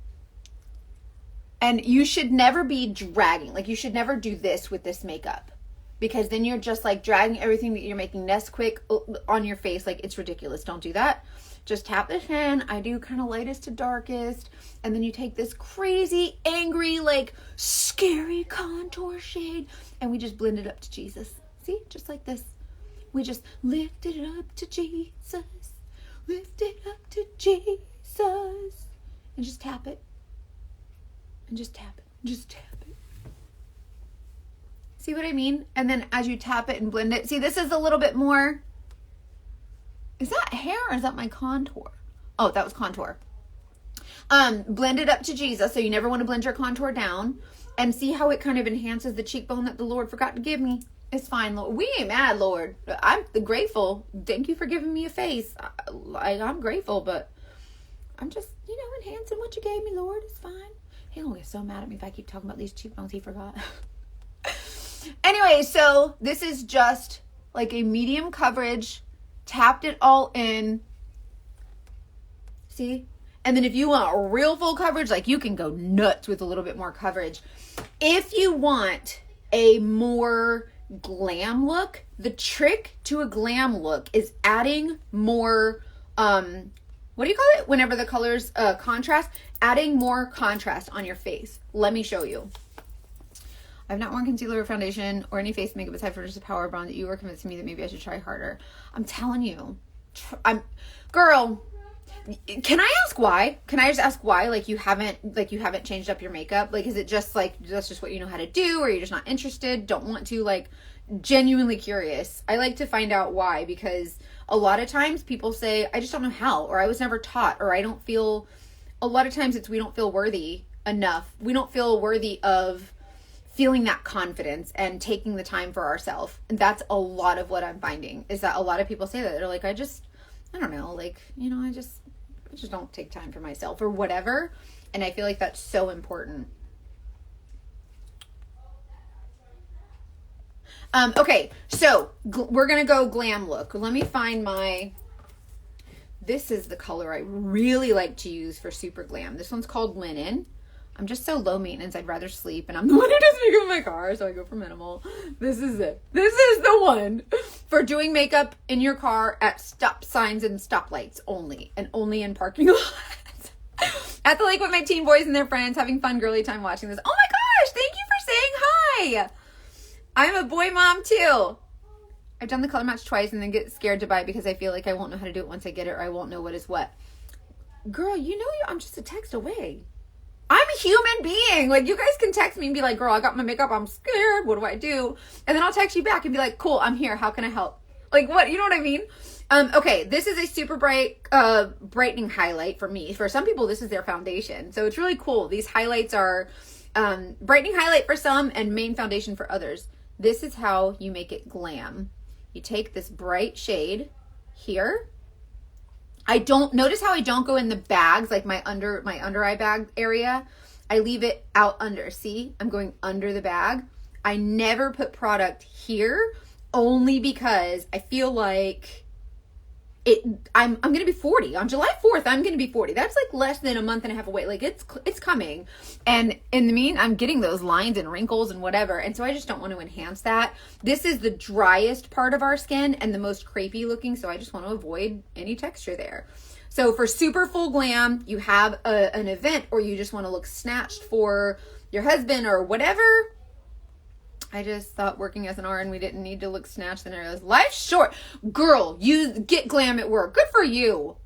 And you should never be dragging. Like, you should never do this with this makeup, because then you're just like dragging everything that you're making Nesquik on your face. Like, it's ridiculous. Don't do that. Just tap this in. I do kind of lightest to darkest. And then you take this crazy, angry, like scary contour shade, and we just blend it up to Jesus. See? Just like this. We just lift it up to Jesus. Lift it up to Jesus. And just tap it. And just tap it. Just tap it. See what I mean? And then as you tap it and blend it, see, this is a little bit more. Is that hair or is that my contour? Oh, that was contour. Blend it up to Jesus. So you never want to blend your contour down. And see how it kind of enhances the cheekbone that the Lord forgot to give me. It's fine, Lord. We ain't mad, Lord. I'm grateful. Thank you for giving me a face. I'm grateful, but I'm just, enhancing what you gave me, Lord. It's fine. He'll get so mad at me if I keep talking about these cheekbones he forgot. Anyway, so this is just like a medium coverage. Tapped it all in. See? And then if you want a real full coverage, like, you can go nuts with a little bit more coverage. If you want a more glam look, the trick to a glam look is adding more what do you call it? Whenever the colors contrast, adding more contrast on your face. Let me show you. I've not worn concealer or foundation or any face makeup aside from just a power bronze that you were convincing me that maybe I should try harder. I'm telling you, girl, can I ask why? Can I just ask why? Like you haven't changed up your makeup? Like, is it just like, that's just what you know how to do? Or you're just not interested? Don't want to? Like, genuinely curious. I like to find out why, because a lot of times people say, I just don't know how, or I was never taught, or I don't feel, a lot of times it's, we don't feel worthy enough. We don't feel worthy of feeling that confidence and taking the time for ourselves. And that's a lot of what I'm finding, is that a lot of people say that. They're like, I don't know, like, you know, I just don't take time for myself or whatever. And I feel like that's so important. Okay, so we're going to go glam look. Let me find this is the color I really like to use for super glam. This one's called Linen. I'm just so low maintenance, I'd rather sleep, and I'm the one who does makeup in my car, so I go for minimal. This is it. This is the one for doing makeup in your car at stop signs and stoplights only, and only in parking lots. At the lake with my teen boys and their friends, having fun girly time watching this. Oh my gosh, thank you for saying hi. I'm a boy mom too. I've done the color match twice and then get scared to buy it because I feel like I won't know how to do it once I get it, or I won't know what is what. Girl, you know I'm just a text away. I'm a human being. Like, you guys can text me and be like, girl, I got my makeup, I'm scared, what do I do? And then I'll text you back and be like, cool, I'm here, how can I help? Like, what, you know what I mean? Okay, this is a super bright brightening highlight for me. For some people, this is their foundation, so it's really cool. These highlights are brightening highlight for some and main foundation for others. This is how you make it glam. You take this bright shade here. Notice how I don't go in the bags, like my under eye bag area. I leave it out under. See, I'm going under the bag. I never put product here, only because I feel like I'm going to be 40 on July 4th. I'm going to be 40. That's like less than a month and a half away. Like it's coming. And in the mean, I'm getting those lines and wrinkles and whatever. And so I just don't want to enhance that. This is the driest part of our skin and the most crepey looking. So I just want to avoid any texture there. So for super full glam, you have an event, or you just want to look snatched for your husband or whatever. I just thought working as an RN, we didn't need to look snatched. And I realized life's short. Girl, you get glam at work. Good for you.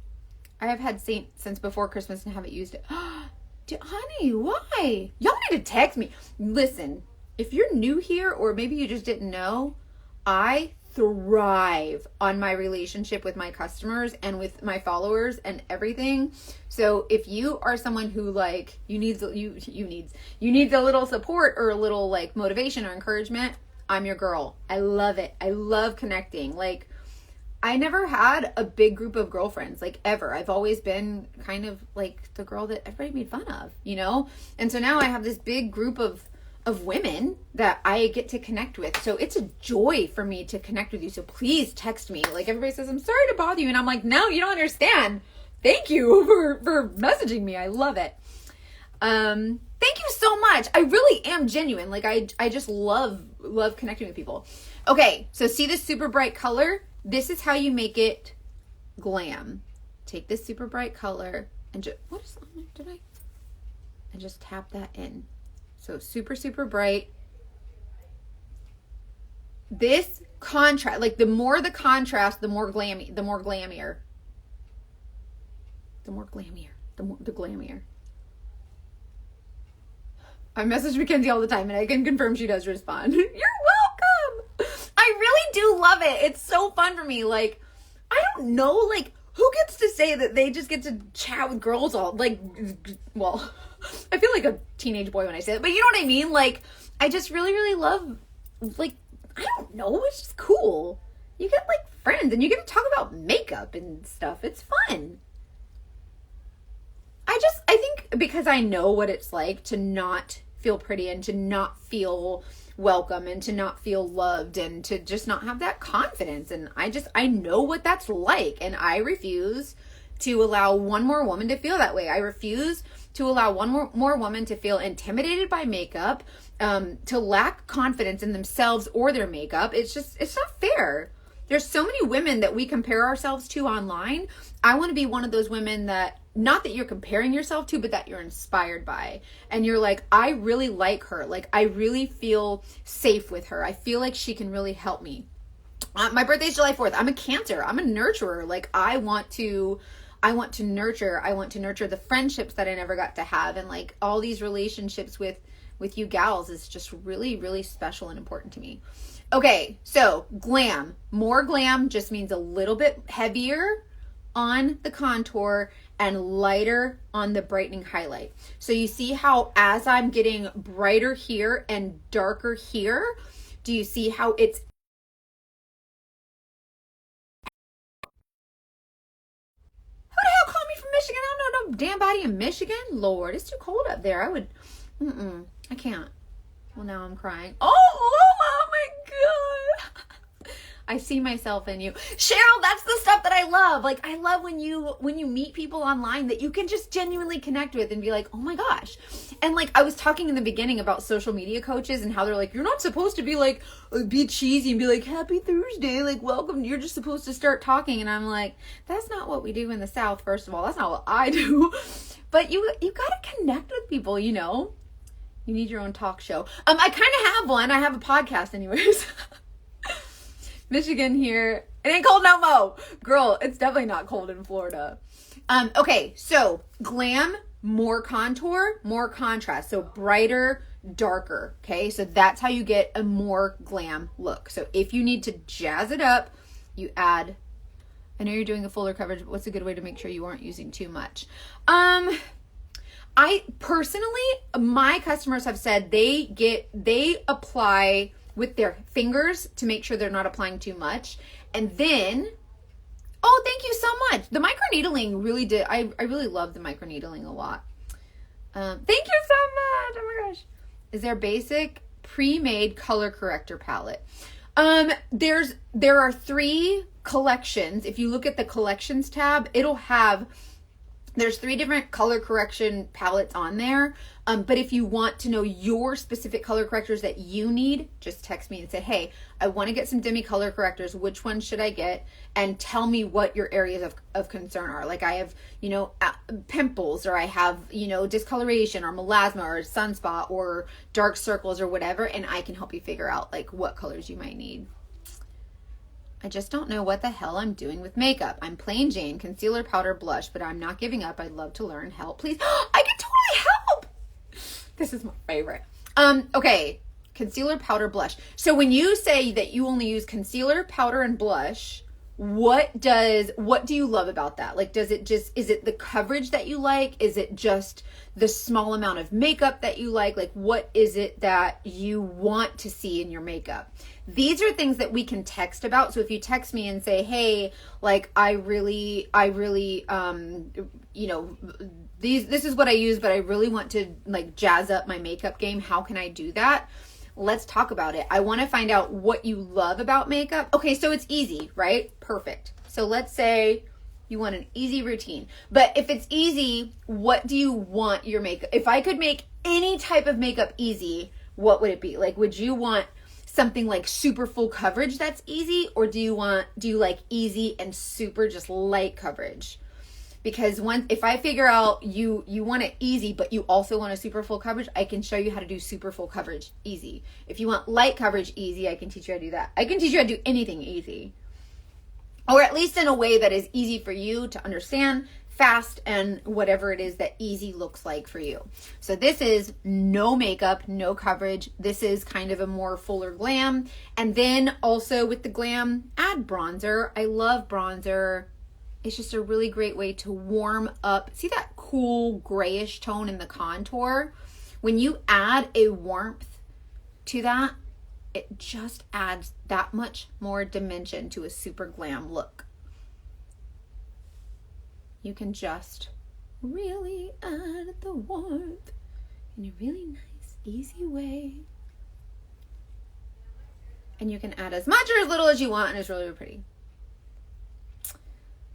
I have had Saint since before Christmas and haven't used it. Honey, why? Y'all need to text me. Listen, if you're new here, or maybe you just didn't know, I thrive on my relationship with my customers and with my followers and everything. So if you are someone who like you needs a little support or a little like motivation or encouragement, I'm your girl. I love it. I love connecting. Like, I never had a big group of girlfriends, like, ever. I've always been kind of like the girl that everybody made fun of, you know? And so now I have this big group of women that I get to connect with. So it's a joy for me to connect with you. So please text me. Like, everybody says, I'm sorry to bother you. And I'm like, no, you don't understand. Thank you for messaging me. I love it. Thank you so much. I really am genuine. Like, I just love connecting with people. Okay. So see this super bright color? This is how you make it glam. Take this super bright color and just, and just tap that in. So super, super bright. This contrast, like the more the contrast, the more glamier. The glamier. I message Mackenzie all the time and I can confirm she does respond. You're welcome. I really do love it. It's so fun for me. Like, I don't know, like, who gets to say that they just get to chat with girls all, like, well, I feel like a teenage boy when I say that, but you know what I mean? Like, I just really, really love, like, I don't know, it's just cool. You get, like, friends, and you get to talk about makeup and stuff. It's fun. I think because I know what it's like to not feel pretty and to not feel welcome and to not feel loved and to just not have that confidence. And I know what that's like, and I refuse to allow one more woman to feel that way. I refuse to allow one more woman to feel intimidated by makeup, to lack confidence in themselves or their makeup. It's not fair. There's so many women that we compare ourselves to online. I want to be one of those women that, not that you're comparing yourself to, but that you're inspired by. And you're like, I really like her. Like, I really feel safe with her. I feel like she can really help me. My birthday's July 4th. I'm a Cancer. I'm a nurturer. Like, I want to nurture. I want to nurture the friendships that I never got to have. And like all these relationships with you gals is just really, really special and important to me. Okay, so glam. More glam just means a little bit heavier on the contour and lighter on the brightening highlight. So you see how as I'm getting brighter here and darker here, do you see how it's Michigan? I don't know no damn body in Michigan. Lord, it's too cold up there. I can't. Well, now I'm crying. Oh my God. I see myself in you. Cheryl, that's the stuff that I love. Like, I love when you meet people online that you can just genuinely connect with and be like, oh my gosh. And like, I was talking in the beginning about social media coaches and how they're like, you're not supposed to be like, be cheesy and be like, happy Thursday, like, welcome. You're just supposed to start talking. And I'm like, that's not what we do in the South, first of all. That's not what I do. But you got to connect with people, you know? You need your own talk show. I kind of have one. I have a podcast anyways. Michigan here. It ain't cold no mo. Girl, it's definitely not cold in Florida. Okay, so glam, more contour, more contrast. So brighter, darker. Okay, so that's how you get a more glam look. So if you need to jazz it up, you add, I know you're doing a fuller coverage, but what's a good way to make sure you aren't using too much? I personally, my customers have said they apply with their fingers to make sure they're not applying too much. And then, oh, thank you so much. The microneedling really did, I really love the microneedling a lot. Thank you so much. Oh my gosh. Is there basic pre-made color corrector palette? There are 3 collections. If you look at the collections tab, there's 3 different color correction palettes on there. But if you want to know your specific color correctors that you need, just text me and say, hey, I want to get some demi color correctors. Which one should I get? And tell me what your areas of concern are. Like I have, pimples, or I have, discoloration or melasma or sunspot or dark circles or whatever. And I can help you figure out like what colors you might need. I just don't know what the hell I'm doing with makeup. I'm plain Jane, concealer, powder, blush, but I'm not giving up. I'd love to learn. Help, please. I can totally help. This is my favorite. Okay, concealer, powder, blush. So when you say that you only use concealer, powder, and blush, what do you love about that? Like, is it the coverage that you like? Is it just the small amount of makeup that you like? Like, what is it that you want to see in your makeup? These are things that we can text about. So if you text me and say, hey, like, I really, this is what I use, but I really want to like jazz up my makeup game. How can I do that? Let's talk about it. I want to find out what you love about makeup. Okay, so it's easy, right? Perfect. So let's say you want an easy routine. But if it's easy, what do you want your makeup? If I could make any type of makeup easy, what would it be? Like, would you want something like super full coverage that's easy? Or do you like easy and super just light coverage? Because if I figure out you want it easy, but you also want a super full coverage, I can show you how to do super full coverage easy. If you want light coverage easy, I can teach you how to do that. I can teach you how to do anything easy. Or at least in a way that is easy for you to understand, fast, and whatever it is that easy looks like for you. So this is no makeup, no coverage. This is kind of a more fuller glam. And then also with the glam, add bronzer. I love bronzer. It's just a really great way to warm up. See that cool grayish tone in the contour? When you add a warmth to that, it just adds that much more dimension to a super glam look. You can just really add the warmth in a really nice, easy way. And you can add as much or as little as you want, and it's really, really pretty.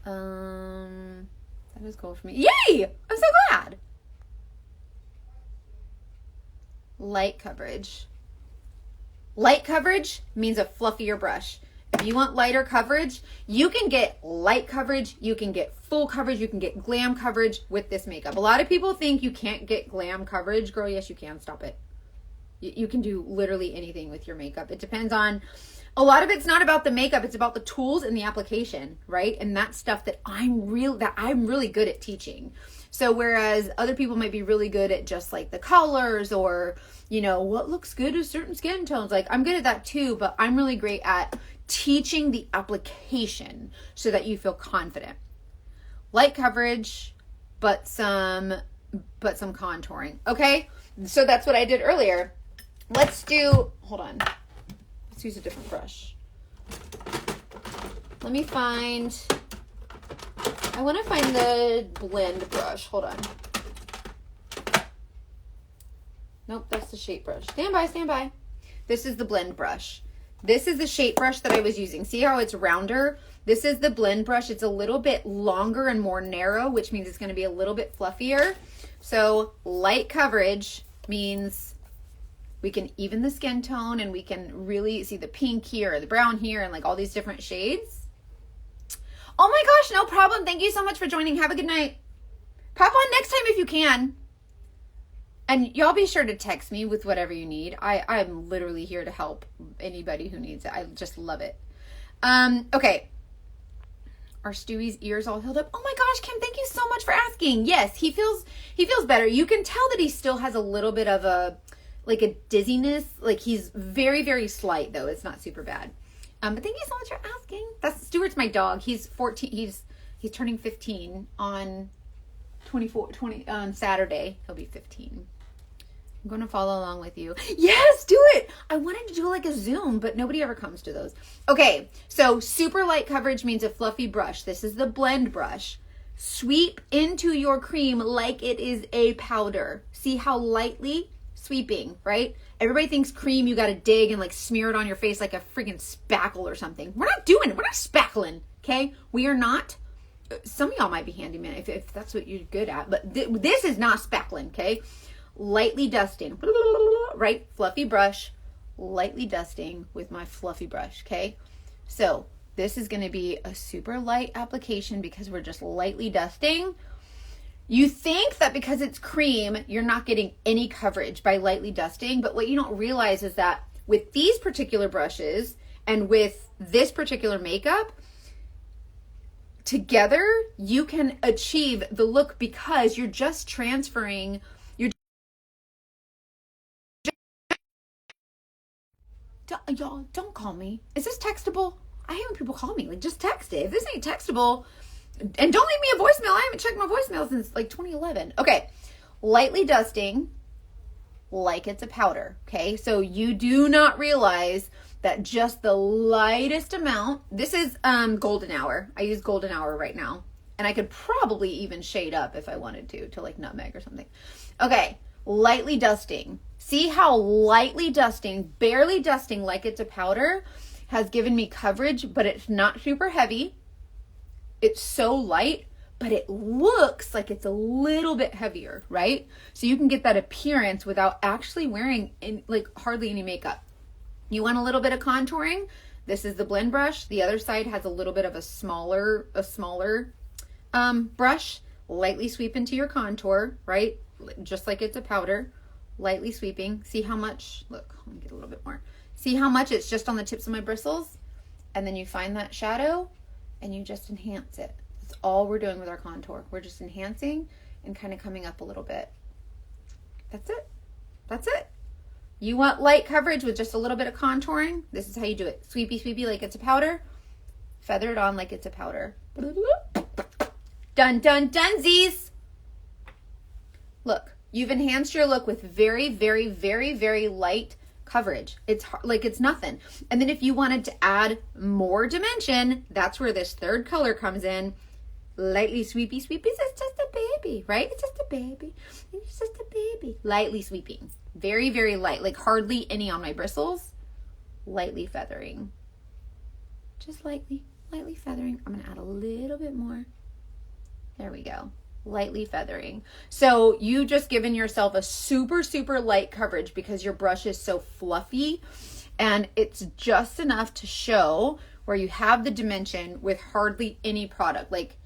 That is cool for me. Yay! I'm so glad. Light coverage. Light coverage means a fluffier brush. If you want lighter coverage, you can get light coverage, you can get full coverage, you can get glam coverage with this makeup. A lot of people think you can't get glam coverage. Girl, yes, you can. Stop it. You can do literally anything with your makeup. It depends on, a lot of it's not about the makeup, it's about the tools and the application, right? And that's stuff that I'm really good at teaching. So whereas other people might be really good at just like the colors or, you know, what looks good with certain skin tones. Like I'm good at that too, but I'm really great at teaching the application so that you feel confident. Light coverage, but some contouring. Okay? So that's what I did earlier. Let's use a different brush. I want to find the blend brush. Hold on. Nope, that's the shape brush. Stand by. This is the blend brush. This is the shape brush that I was using. See how it's rounder? This is the blend brush. It's a little bit longer and more narrow, which means it's going to be a little bit fluffier. So light coverage means we can even the skin tone and we can really see the pink here, the brown here, and like all these different shades. Oh my gosh, no problem. Thank you so much for joining. Have a good night. Pop on next time if you can. And y'all be sure to text me with whatever you need. I'm literally here to help anybody who needs it. I just love it. Okay. Are Stewie's ears all healed up? Oh my gosh, Kim, thank you so much for asking. Yes, he feels better. You can tell that he still has a little bit of a dizziness. Like he's very, very slight though. It's not super bad. But thank you so much for asking. Stuart's my dog. He's 14. He's turning 15 on on Saturday. He'll be 15. I'm going to follow along with you. Yes, do it. I wanted to do like a Zoom, but nobody ever comes to those. Okay, so super light coverage means a fluffy brush. This is the blend brush. Sweep into your cream like it is a powder. See how lightly sweeping, right? Everybody thinks cream, you got to dig and like smear it on your face like a freaking spackle or something. We're not doing it. We're not spackling, okay? We are not. Some of y'all might be handyman if that's what you're good at, but this is not spackling, okay? Lightly dusting, right? Fluffy brush, lightly dusting with my fluffy brush, okay? So this is going to be a super light application because we're just lightly dusting. You think that because it's cream, you're not getting any coverage by lightly dusting, but what you don't realize is that with these particular brushes and with this particular makeup, together you can achieve the look because you're just transferring y'all don't call me. Is this textable? I hate when people call me. Like just text it. If this ain't textable, and don't leave me a voicemail. I haven't checked my voicemail since like 2011. Okay. Lightly dusting like it's a powder. Okay. So you do not realize that just the lightest amount. This is golden hour. I use golden hour right now. And I could probably even shade up if I wanted to like nutmeg or something. Okay. Lightly dusting. See how lightly dusting, barely dusting like it's a powder has given me coverage, but it's not super heavy. It's so light, but it looks like it's a little bit heavier, right? So you can get that appearance without actually wearing hardly any makeup. You want a little bit of contouring? This is the blend brush. The other side has a little bit of a smaller brush. Lightly sweep into your contour, right? Just like it's a powder. Lightly sweeping. See how much, look, let me get a little bit more. See how much it's just on the tips of my bristles? And then you find that shadow and you just enhance it. That's all we're doing with our contour. We're just enhancing and kind of coming up a little bit. That's it. That's it. You want light coverage with just a little bit of contouring? This is how you do it. Sweepy, sweepy like it's a powder. Feather it on like it's a powder. Dun, dun, dunsies. Look, you've enhanced your look with very, very, very, very light coverage. It's like it's nothing. And then if you wanted to add more dimension, that's where this third color comes in. Lightly sweepy, sweepy. It's just a baby, right? It's just a baby. It's just a baby. Lightly sweeping. Very, very light. Like hardly any on my bristles. Lightly feathering. Just lightly feathering. I'm going to add a little bit more. There we go. Lightly feathering. So you just given yourself a super, super light coverage because your brush is so fluffy and it's just enough to show where you have the dimension with hardly any product. Like,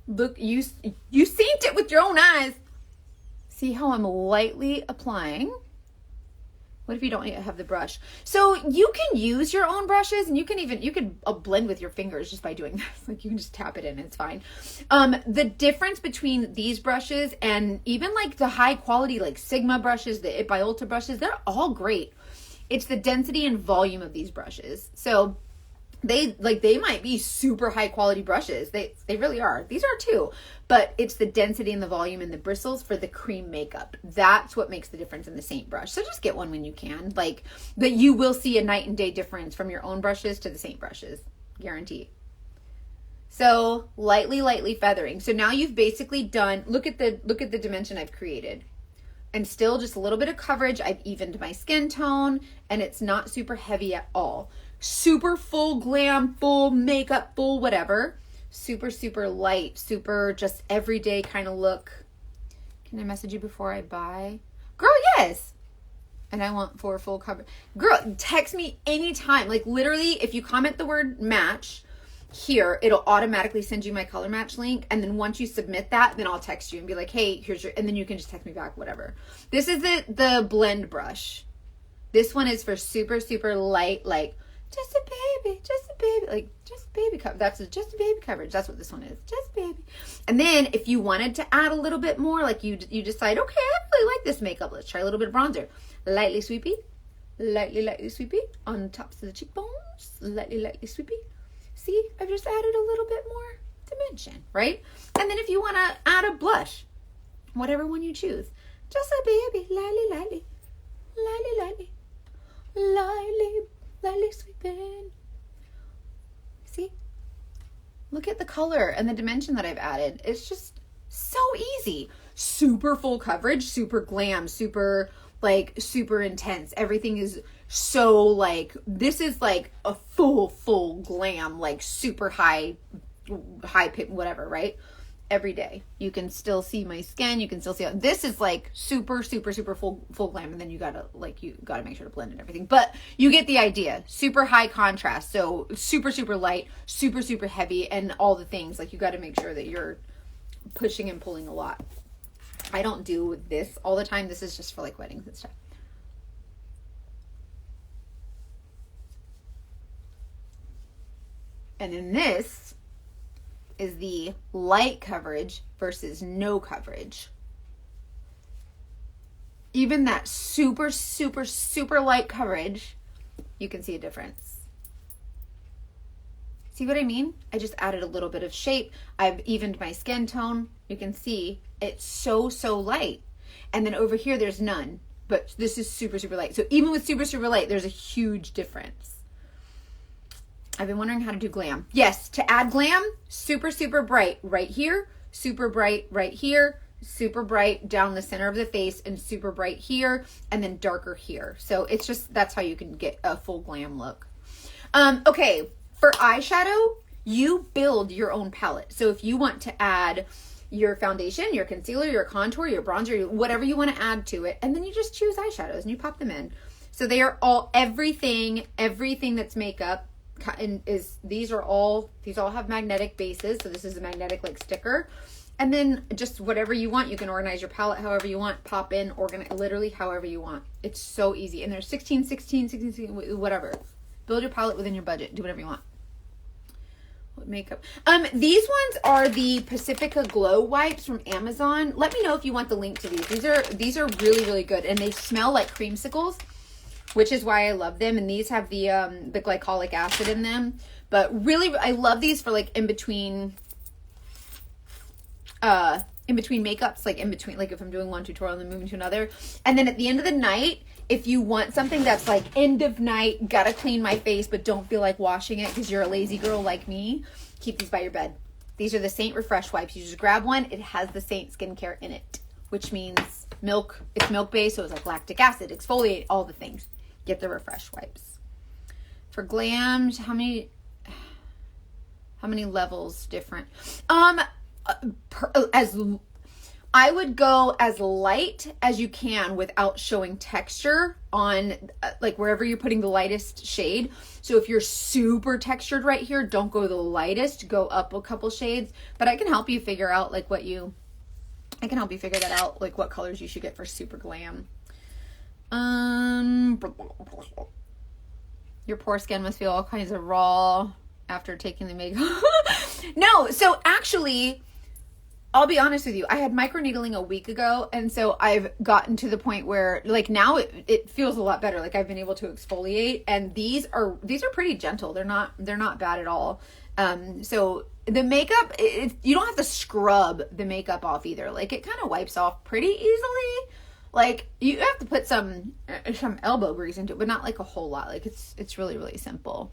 look, you seen it with your own eyes. See how I'm lightly applying? What if you don't have the brush? So you can use your own brushes, and you can blend with your fingers just by doing this. Like, you can just tap it in, it's fine. The difference between these brushes and even like the high quality like Sigma brushes, the IT by Ulta brushes, they're all great. It's the density and volume of these brushes. So they might be super high quality brushes. They really are. These are too. But it's the density and the volume and the bristles for the cream makeup. That's what makes the difference in the Saint brush. So just get one when you can. Like, but you will see a night and day difference from your own brushes to the Saint brushes. Guarantee. So lightly feathering. So now you've basically done, look at the dimension I've created. And still just a little bit of coverage. I've evened my skin tone, and it's not super heavy at all. Super full glam, full makeup, full whatever. Super light, super just everyday kind of look. Can I message you before I buy? Girl, yes. And I want for full coverage. Girl, text me anytime. Like, literally, if you comment the word match here, it'll automatically send you my color match link. And then once you submit that, then I'll text you and be like, hey, here's your, and then you can just text me back, whatever. This is the blend brush. This one is for super light, like, just a baby, like just baby coverage. That's just a baby coverage. That's what this one is, just baby. And then if you wanted to add a little bit more, like you decide, okay, I really like this makeup. Let's try a little bit of bronzer. Lightly sweepy on tops of the cheekbones. Lightly sweepy. See, I've just added a little bit more dimension, right? And then if you want to add a blush, whatever one you choose, just a baby, lightly sweeping. See? Look at the color and the dimension that I've added. It's just so easy. Super full coverage, super glam, super intense. Everything is so like, this is like a full glam, like super high pick, whatever, right? Every day. You can still see my skin. You can still see, this is like super full glam. And then you gotta make sure to blend and everything, but you get the idea. Super high contrast. So super light, super heavy, and all the things. Like, you got to make sure that you're pushing and pulling a lot. I don't do this all the time. This is just for like weddings and stuff. And then this is the light coverage versus no coverage. Even that super light coverage, you can see a difference. See what I mean? I just added a little bit of shape. I've evened my skin tone. You can see it's so light. And then over here, there's none. But this is super light. So even with super light, there's a huge difference. I've been wondering how to do glam. Yes, to add glam, super bright right here, super bright right here, super bright down the center of the face, and super bright here, and then darker here. So it's just, that's how you can get a full glam look. Okay, for eyeshadow, you build your own palette. So if you want to add your foundation, your concealer, your contour, your bronzer, whatever you want to add to it, and then you just choose eyeshadows and you pop them in. So they are all, everything that's makeup, and these all have magnetic bases. So this is a magnetic like sticker, and then just whatever you want, you can organize your palette however you want, pop in, organize, literally however you want. It's so easy. And there's 16, whatever. Build your palette within your budget. Do whatever you want. What makeup? These ones are the Pacifica Glow wipes from Amazon. Let me know if you want the link to these. These are really good, and they smell like creamsicles, which is why I love them. And these have the glycolic acid in them. But really, I love these for like in between makeups, like in between, like if I'm doing one tutorial and then moving to another. And then at the end of the night, if you want something that's like end of night, gotta clean my face, but don't feel like washing it because you're a lazy girl like me, keep these by your bed. These are the Saint Refresh wipes. You just grab one. It has the Saint skincare in it, which means milk. It's milk based, so it's like lactic acid, exfoliate, all the things. Get the Refresh wipes. For glam, how many levels different? I would go as light as you can without showing texture on like wherever you're putting the lightest shade. So if you're super textured right here, don't go the lightest, go up a couple shades. But I can help you figure out like I can help you figure that out, like what colors you should get for super glam. Your poor skin must feel all kinds of raw after taking the makeup. No, so actually, I'll be honest with you. I had microneedling a week ago, and so I've gotten to the point where, like, now it feels a lot better. Like, I've been able to exfoliate, and these are pretty gentle. They're not bad at all. So the makeup, you don't have to scrub the makeup off either. Like, it kind of wipes off pretty easily. Like, you have to put some elbow grease into it, but not like a whole lot. Like, it's really, really simple.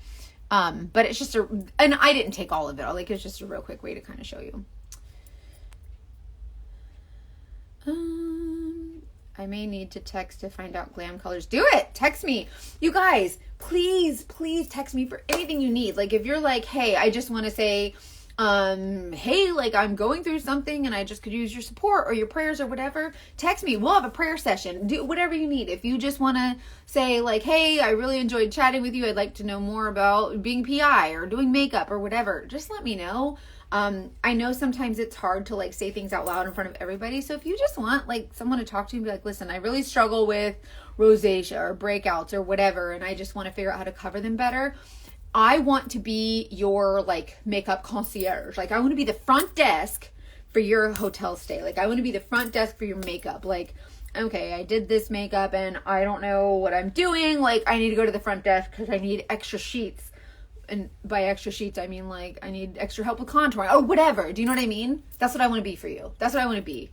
But it's just and I didn't take all of it. Like, it's just a real quick way to kind of show you. I may need to text to find out glam colors. Do it. Text me. You guys, please text me for anything you need. Like, if you're like, hey, I just want to say, hey, like, I'm going through something and I just could use your support or your prayers or whatever, text me. We'll have a prayer session. Do whatever you need. If you just want to say, like, hey, I really enjoyed chatting with you. I'd like to know more about being PI or doing makeup or whatever. Just let me know. I know sometimes it's hard to like say things out loud in front of everybody. So if you just want like someone to talk to and be like, listen, I really struggle with rosacea or breakouts or whatever, and I just want to figure out how to cover them better. I want to be your like makeup concierge. Like, I want to be the front desk for your hotel stay. Like, I want to be the front desk for your makeup. Like, okay, I did this makeup and I don't know what I'm doing. Like, I need to go to the front desk because I need extra sheets. And by extra sheets, I mean, like, I need extra help with contouring or whatever. Do you know what I mean? That's what I want to be for you. That's what I want to be.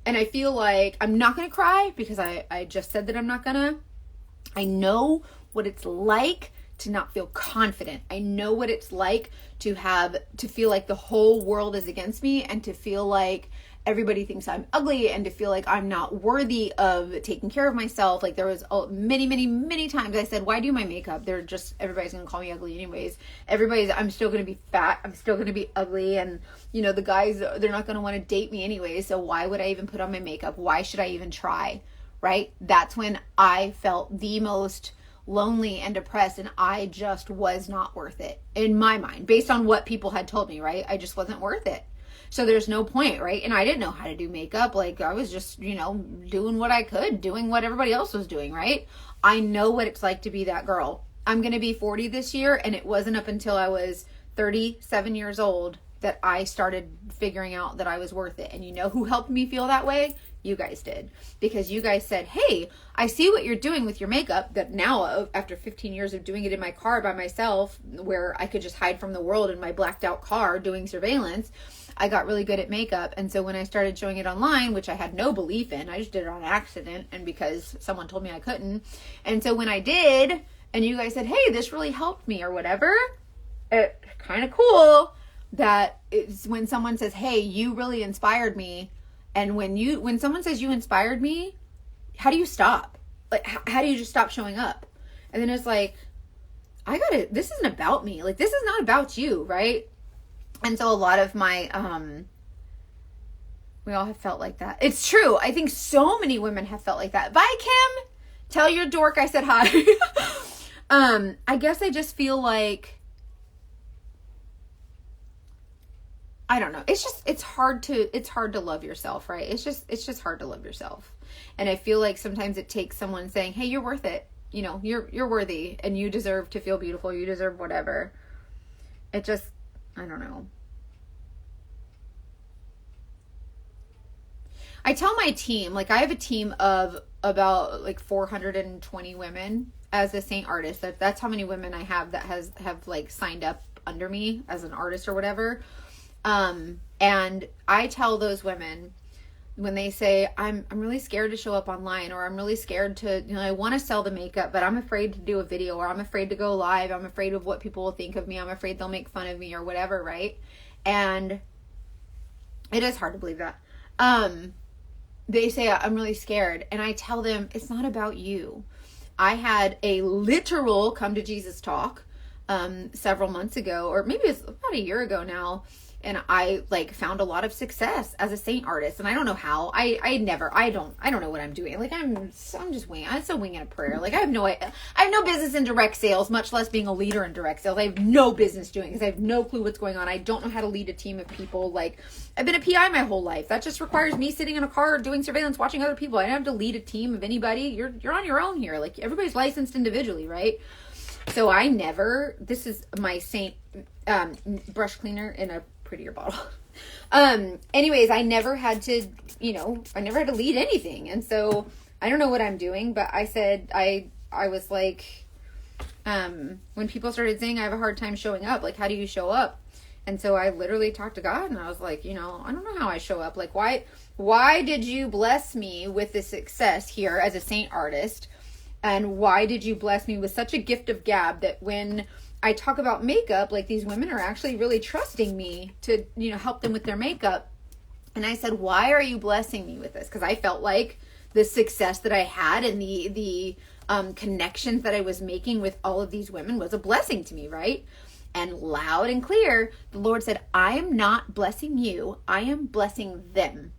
And I feel like I'm not going to cry because I just said that I'm not going to. I know what it's like to not feel confident. I know what it's like to feel like the whole world is against me and to feel like everybody thinks I'm ugly and to feel like I'm not worthy of taking care of myself. Like, there was many times I said, why do my makeup? Everybody's going to call me ugly anyways. I'm still going to be fat. I'm still going to be ugly. And, you know, the guys, they're not going to want to date me anyway. So why would I even put on my makeup? Why should I even try? Right? That's when I felt the most lonely and depressed, and I just was not worth it in my mind, based on what people had told me, right? I just wasn't worth it. So there's no point, right? And I didn't know how to do makeup. Like, I was just, you know, doing what I could, doing what everybody else was doing, right? I know what it's like to be that girl. I'm going to be 40 this year, and it wasn't up until I was 37 years old that I started figuring out that I was worth it. And you know who helped me feel that way? You guys did. Because you guys said, hey, I see what you're doing with your makeup, that now after 15 years of doing it in my car by myself, where I could just hide from the world in my blacked out car doing surveillance, I got really good at makeup. And so when I started showing it online, which I had no belief in, I just did it on accident and because someone told me I couldn't. And so when I did, and you guys said, hey, this really helped me or whatever, it's kind of cool that it's when someone says, hey, you really inspired me. And when someone says you inspired me, how do you stop? Like, how do you just stop showing up? And then it's like, this isn't about me. Like, this is not about you, right? And so a lot of my, we all have felt like that. It's true. I think so many women have felt like that. Bye, Kim. Tell your dork I said hi. I guess I just feel like, I don't know. It's hard to love yourself, right? It's just hard to love yourself. And I feel like sometimes it takes someone saying, hey, you're worth it. You know, you're worthy and you deserve to feel beautiful. You deserve whatever. It just, I don't know. I tell my team, like, I have a team of about like 420 women as a Saint artist. That's how many women I have that have like signed up under me as an artist or whatever. And I tell those women when they say, I'm really scared to show up online, or I'm really scared to, you know, I want to sell the makeup, but I'm afraid to do a video, or I'm afraid to go live. I'm afraid of what people will think of me. I'm afraid they'll make fun of me or whatever. Right. And it is hard to believe that. They say, I'm really scared. And I tell them, it's not about you. I had a literal come to Jesus talk, several months ago, or maybe it's about a year ago now. and I like found a lot of success as a Saint artist. And I don't know how. I don't know what I'm doing. Like I'm just winging. I'm still winging a prayer. Like I have no business in direct sales, much less being a leader in direct sales. I have no business doing it because I have no clue what's going on. I don't know how to lead a team of people. Like I've been a PI my whole life. That just requires me sitting in a car doing surveillance, watching other people. I don't have to lead a team of anybody. You're on your own here. Like everybody's licensed individually, right? So this is my Saint brush cleaner in a prettier bottle. Anyways, I never had to lead anything. And so I don't know what I'm doing, but I said, I was like, when people started saying I have a hard time showing up, like, how do you show up? And so I literally talked to God and I was like, I don't know how I show up. Like, why did you bless me with the success here as a Saint artist? And why did you bless me with such a gift of gab that when I talk about makeup, like these women are actually really trusting me to, help them with their makeup. And I said, why are you blessing me with this? Because I felt like the success that I had and the connections that I was making with all of these women was a blessing to me, right? And loud and clear, the Lord said, I am not blessing you. I am blessing them.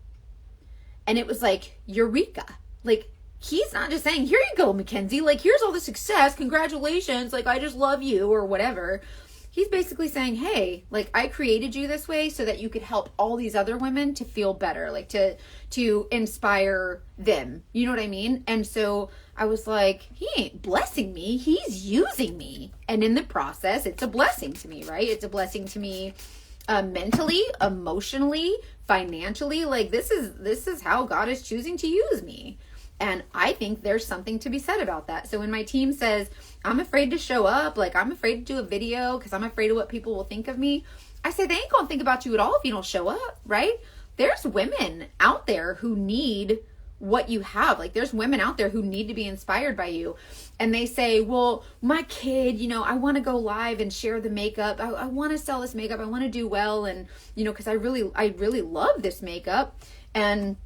And it was like, eureka. Like, He's not just saying, here you go, Mackenzie. Like, here's all the success. Congratulations. Like, I just love you or whatever. He's basically saying, hey, like, I created you this way so that you could help all these other women to feel better, like to inspire them. You know what I mean? And so I was like, he ain't blessing me. He's using me. And in the process, it's a blessing to me, right? It's a blessing to me mentally, emotionally, financially. Like, this is how God is choosing to use me. And I think there's something to be said about that. So when my team says, I'm afraid to show up, like I'm afraid to do a video because I'm afraid of what people will think of me, I say, they ain't going to think about you at all if you don't show up, right? There's women out there who need what you have. Like there's women out there who need to be inspired by you. And they say, well, my kid, I want to go live and share the makeup. I want to sell this makeup. I want to do well. And, because I really love this makeup. And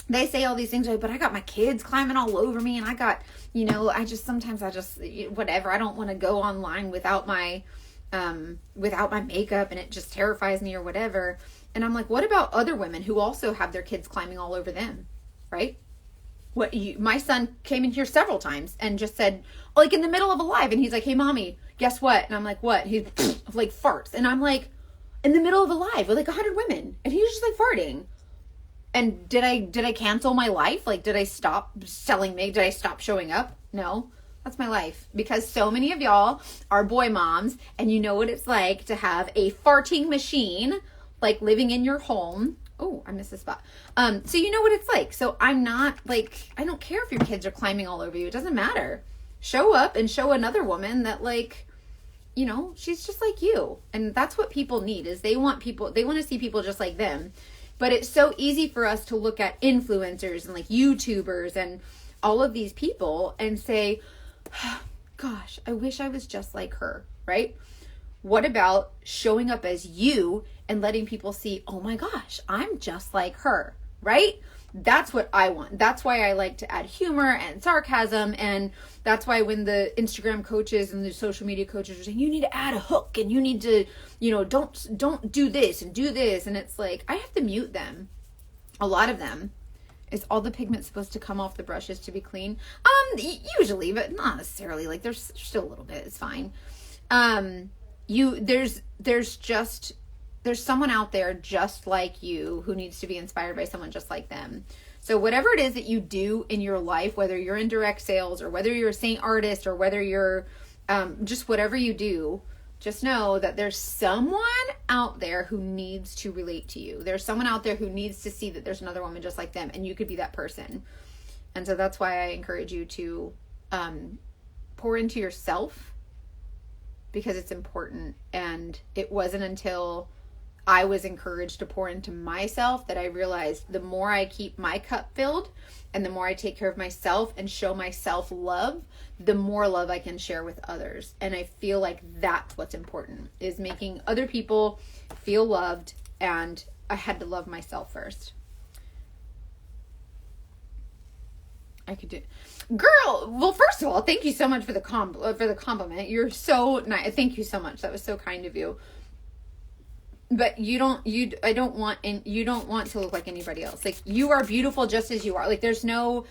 they say all these things, but I got my kids climbing all over me, and I got, sometimes whatever. I don't want to go online without my makeup, and it just terrifies me or whatever. And I'm like, what about other women who also have their kids climbing all over them, right? My son came in here several times and just said, like in the middle of a live, and he's like, hey, mommy, guess what? And I'm like, what? He's like farts, and I'm like, in the middle of a live with like 100 women, and he's just like farting. And did I cancel my life? Like, did I stop selling makeup? Did I stop showing up? No, that's my life. Because so many of y'all are boy moms, and you know what it's like to have a farting machine, like living in your home. Oh, I missed a spot. So you know what it's like. So I'm not like, I don't care if your kids are climbing all over you. It doesn't matter. Show up and show another woman that like, she's just like you. And that's what people need, is they want to see people just like them. But it's so easy for us to look at influencers and like YouTubers and all of these people and say, gosh, I wish I was just like her, right? What about showing up as you and letting people see, oh my gosh, I'm just like her, right? That's what I want. That's why I like to add humor and sarcasm. And that's why when the Instagram coaches and the social media coaches are saying, you need to add a hook and you need to, don't do this and do this. And it's like, I have to mute them. A lot of them. Is all the pigment supposed to come off the brushes to be clean? Usually, but not necessarily. Like there's still a little bit. It's fine. There's someone out there just like you who needs to be inspired by someone just like them. So whatever it is that you do in your life, whether you're in direct sales or whether you're a Saint artist or whether you're just whatever you do, just know that there's someone out there who needs to relate to you. There's someone out there who needs to see that there's another woman just like them, and you could be that person. And so that's why I encourage you to pour into yourself, because it's important. And it wasn't until I was encouraged to pour into myself that I realized the more I keep my cup filled and the more I take care of myself and show myself love, the more love I can share with others. And I feel like that's what's important, is making other people feel loved. And I had to love myself first. I could do, girl. Well, first of all, thank you so much for the compliment. You're so nice. Thank you so much. That was so kind of you. but I don't want, and you don't want to look like anybody else. Like, you are beautiful just as you are. Like, there's no,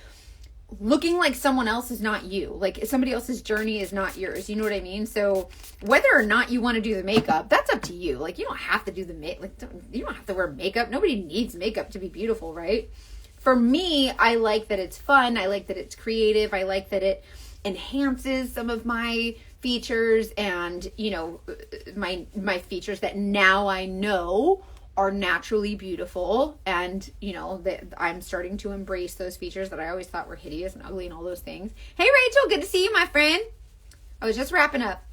looking like someone else is not you. Like, somebody else's journey is not yours. You know what I mean? So whether or not you want to do the makeup, that's up to you. Like, you don't have to do the you don't have to wear makeup. Nobody needs makeup to be beautiful, right? For me, I like that it's fun. I like that it's creative. I like that it enhances some of my features, and, you know, my features that now I know are naturally beautiful, and, you know, that I'm starting to embrace those features that I always thought were hideous and ugly and all those things. Hey Rachel, good to see you, my friend. I was just wrapping up.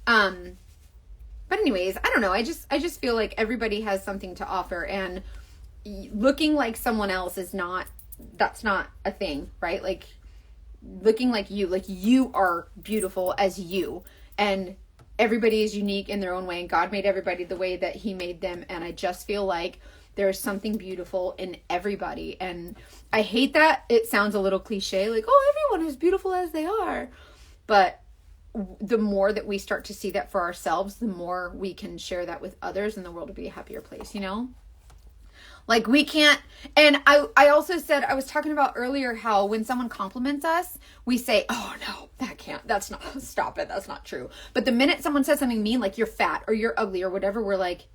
But anyways, I don't know. I just feel like everybody has something to offer, and looking like someone else that's not a thing, right? Like, looking like you are beautiful as you, and everybody is unique in their own way, and God made everybody the way that he made them. And I just feel like there's something beautiful in everybody. And I hate that it sounds a little cliche, like, oh, everyone is beautiful as they are. But the more that we start to see that for ourselves, the more we can share that with others, and the world will be a happier place, you know? Like, we can't, and I also said, I was talking about earlier how when someone compliments us, we say, oh no, that's not, stop it, that's not true. But the minute someone says something mean, like you're fat or you're ugly or whatever, we're like,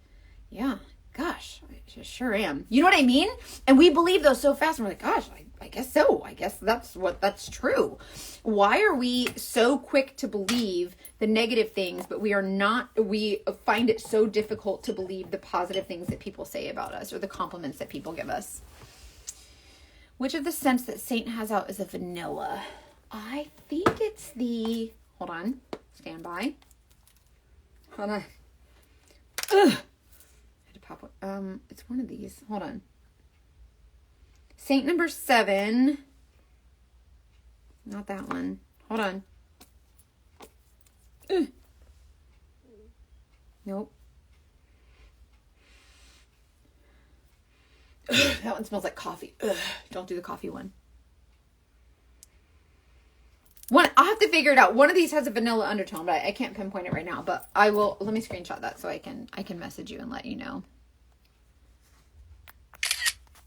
yeah, gosh, I sure am. You know what I mean? And we believe those so fast, and we're like, gosh, I guess so. I guess that's true. Why are we so quick to believe the negative things, but we find it so difficult to believe the positive things that people say about us, or the compliments that people give us? Which of the scents that Saint has out is a vanilla? I think it's the, hold on, stand by. Hold on. Ugh. I had to pop one. It's one of these. Hold on. Saint number 7. Not that one. Hold on. Ugh. Nope. Ugh, that one smells like coffee. Ugh, don't do the coffee one. I'll have to figure it out. One of these has a vanilla undertone, but I can't pinpoint it right now. But I will. Let me screenshot that so I can message you and let you know.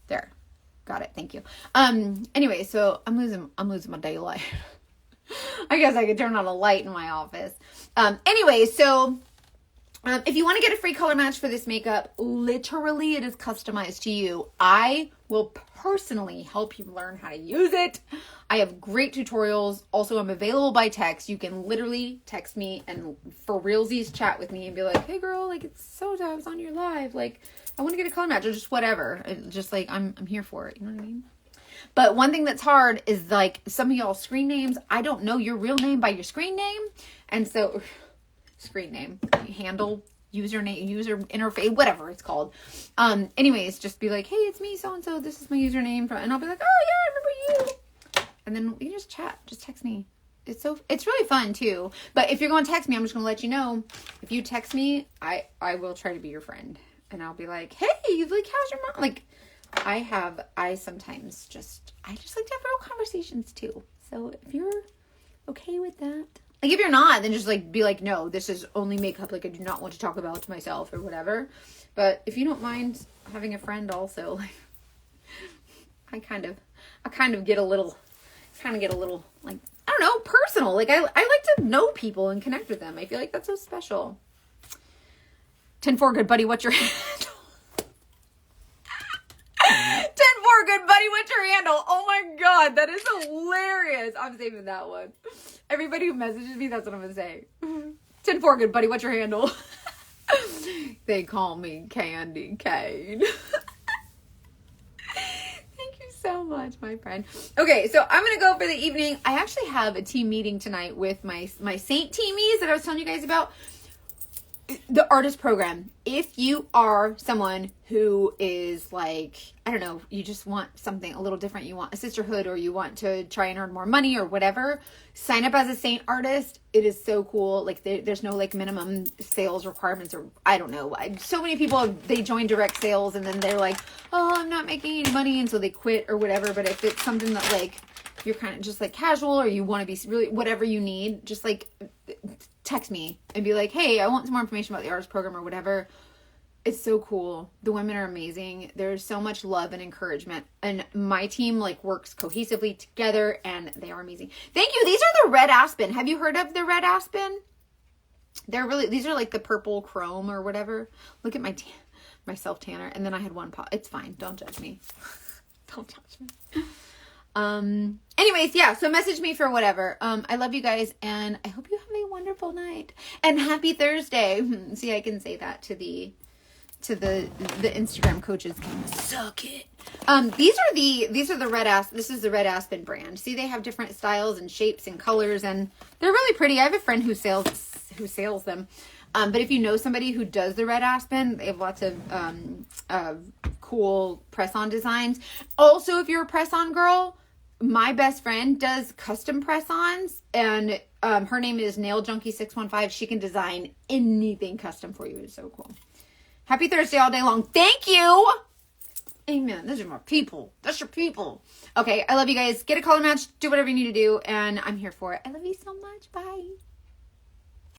There. Got it. Thank you. Anyway, so I'm losing my daylight. I guess I could turn on a light in my office. Anyway, so if you want to get a free color match for this makeup, literally it is customized to you. I will personally help you learn how to use it. I have great tutorials. Also, I'm available by text. You can literally text me and for realsies chat with me and be like, hey girl, like, it's so I was on your live. Like, I want to get a color match, or just whatever. Just like, I'm here for it. You know what I mean? But one thing that's hard is, like, some of y'all screen names, I don't know your real name by your screen name. And so, screen name, handle, username, user interface, whatever it's called. Anyways, just be like, hey, it's me, so-and-so. This is my username. And I'll be like, oh yeah, I remember you. And then we just chat. Just text me. It's really fun too. But if you're going to text me, I'm just going to let you know. If you text me, I will try to be your friend. And I'll be like, hey, like, how's your mom? Like, I sometimes I just like to have real conversations too. So if you're okay with that, like, if you're not, then just like be like, no, this is only makeup. Like, I do not want to talk about it to myself or whatever. But if you don't mind having a friend also, like, I kind of get a little, like, I don't know, personal. Like, I like to know people and connect with them. I feel like that's so special. 10-4, good buddy, what's your handle? 10-4, good buddy, what's your handle? Oh my god, that is hilarious. I'm saving that one. Everybody who messages me, that's what I'm gonna say. 10-4, good buddy, what's your handle? They call me Candy Cane. Thank you so much, my friend. Okay, so I'm gonna go for the evening. I actually have a team meeting tonight with my Saint teamies that I was telling you guys about. The artist program. If you are someone who is like, I don't know, you just want something a little different, you want a sisterhood, or you want to try and earn more money or whatever, sign up as a Saint artist. It is so cool. Like, there's no like minimum sales requirements, or I don't know. So many people, they join direct sales and then they're like, oh, I'm not making any money, and so they quit or whatever. But if it's something that like you're kind of just like casual, or you want to be really whatever you need, just like text me and be like, hey, I want some more information about the artist program or whatever. It's so cool. The women are amazing. There's so much love and encouragement. And my team like works cohesively together and they are amazing. Thank you. These are the red aspen. Have you heard of the red aspen? These are like the purple chrome or whatever. Look at my self tanner. And then I had one pot. It's fine. Don't judge me. Don't judge me. Anyways, yeah, so message me for whatever. I love you guys and I hope you have a wonderful night and happy Thursday. See, I can say that to the Instagram coaches can suck it. These are the this is the red aspen brand. See, they have different styles and shapes and colors and they're really pretty. I have a friend who sales them. But if you know somebody who does the red aspen, they have lots of cool press-on designs. Also, if you're a press-on girl, my best friend does custom press-ons and her name is Nail Junkie 615. She can design anything custom for you. It's so cool. Happy Thursday all day long. Thank you. Amen. Those are my people. That's your people. Okay. I love you guys. Get a color match. Do whatever you need to do. And I'm here for it. I love you so much. Bye.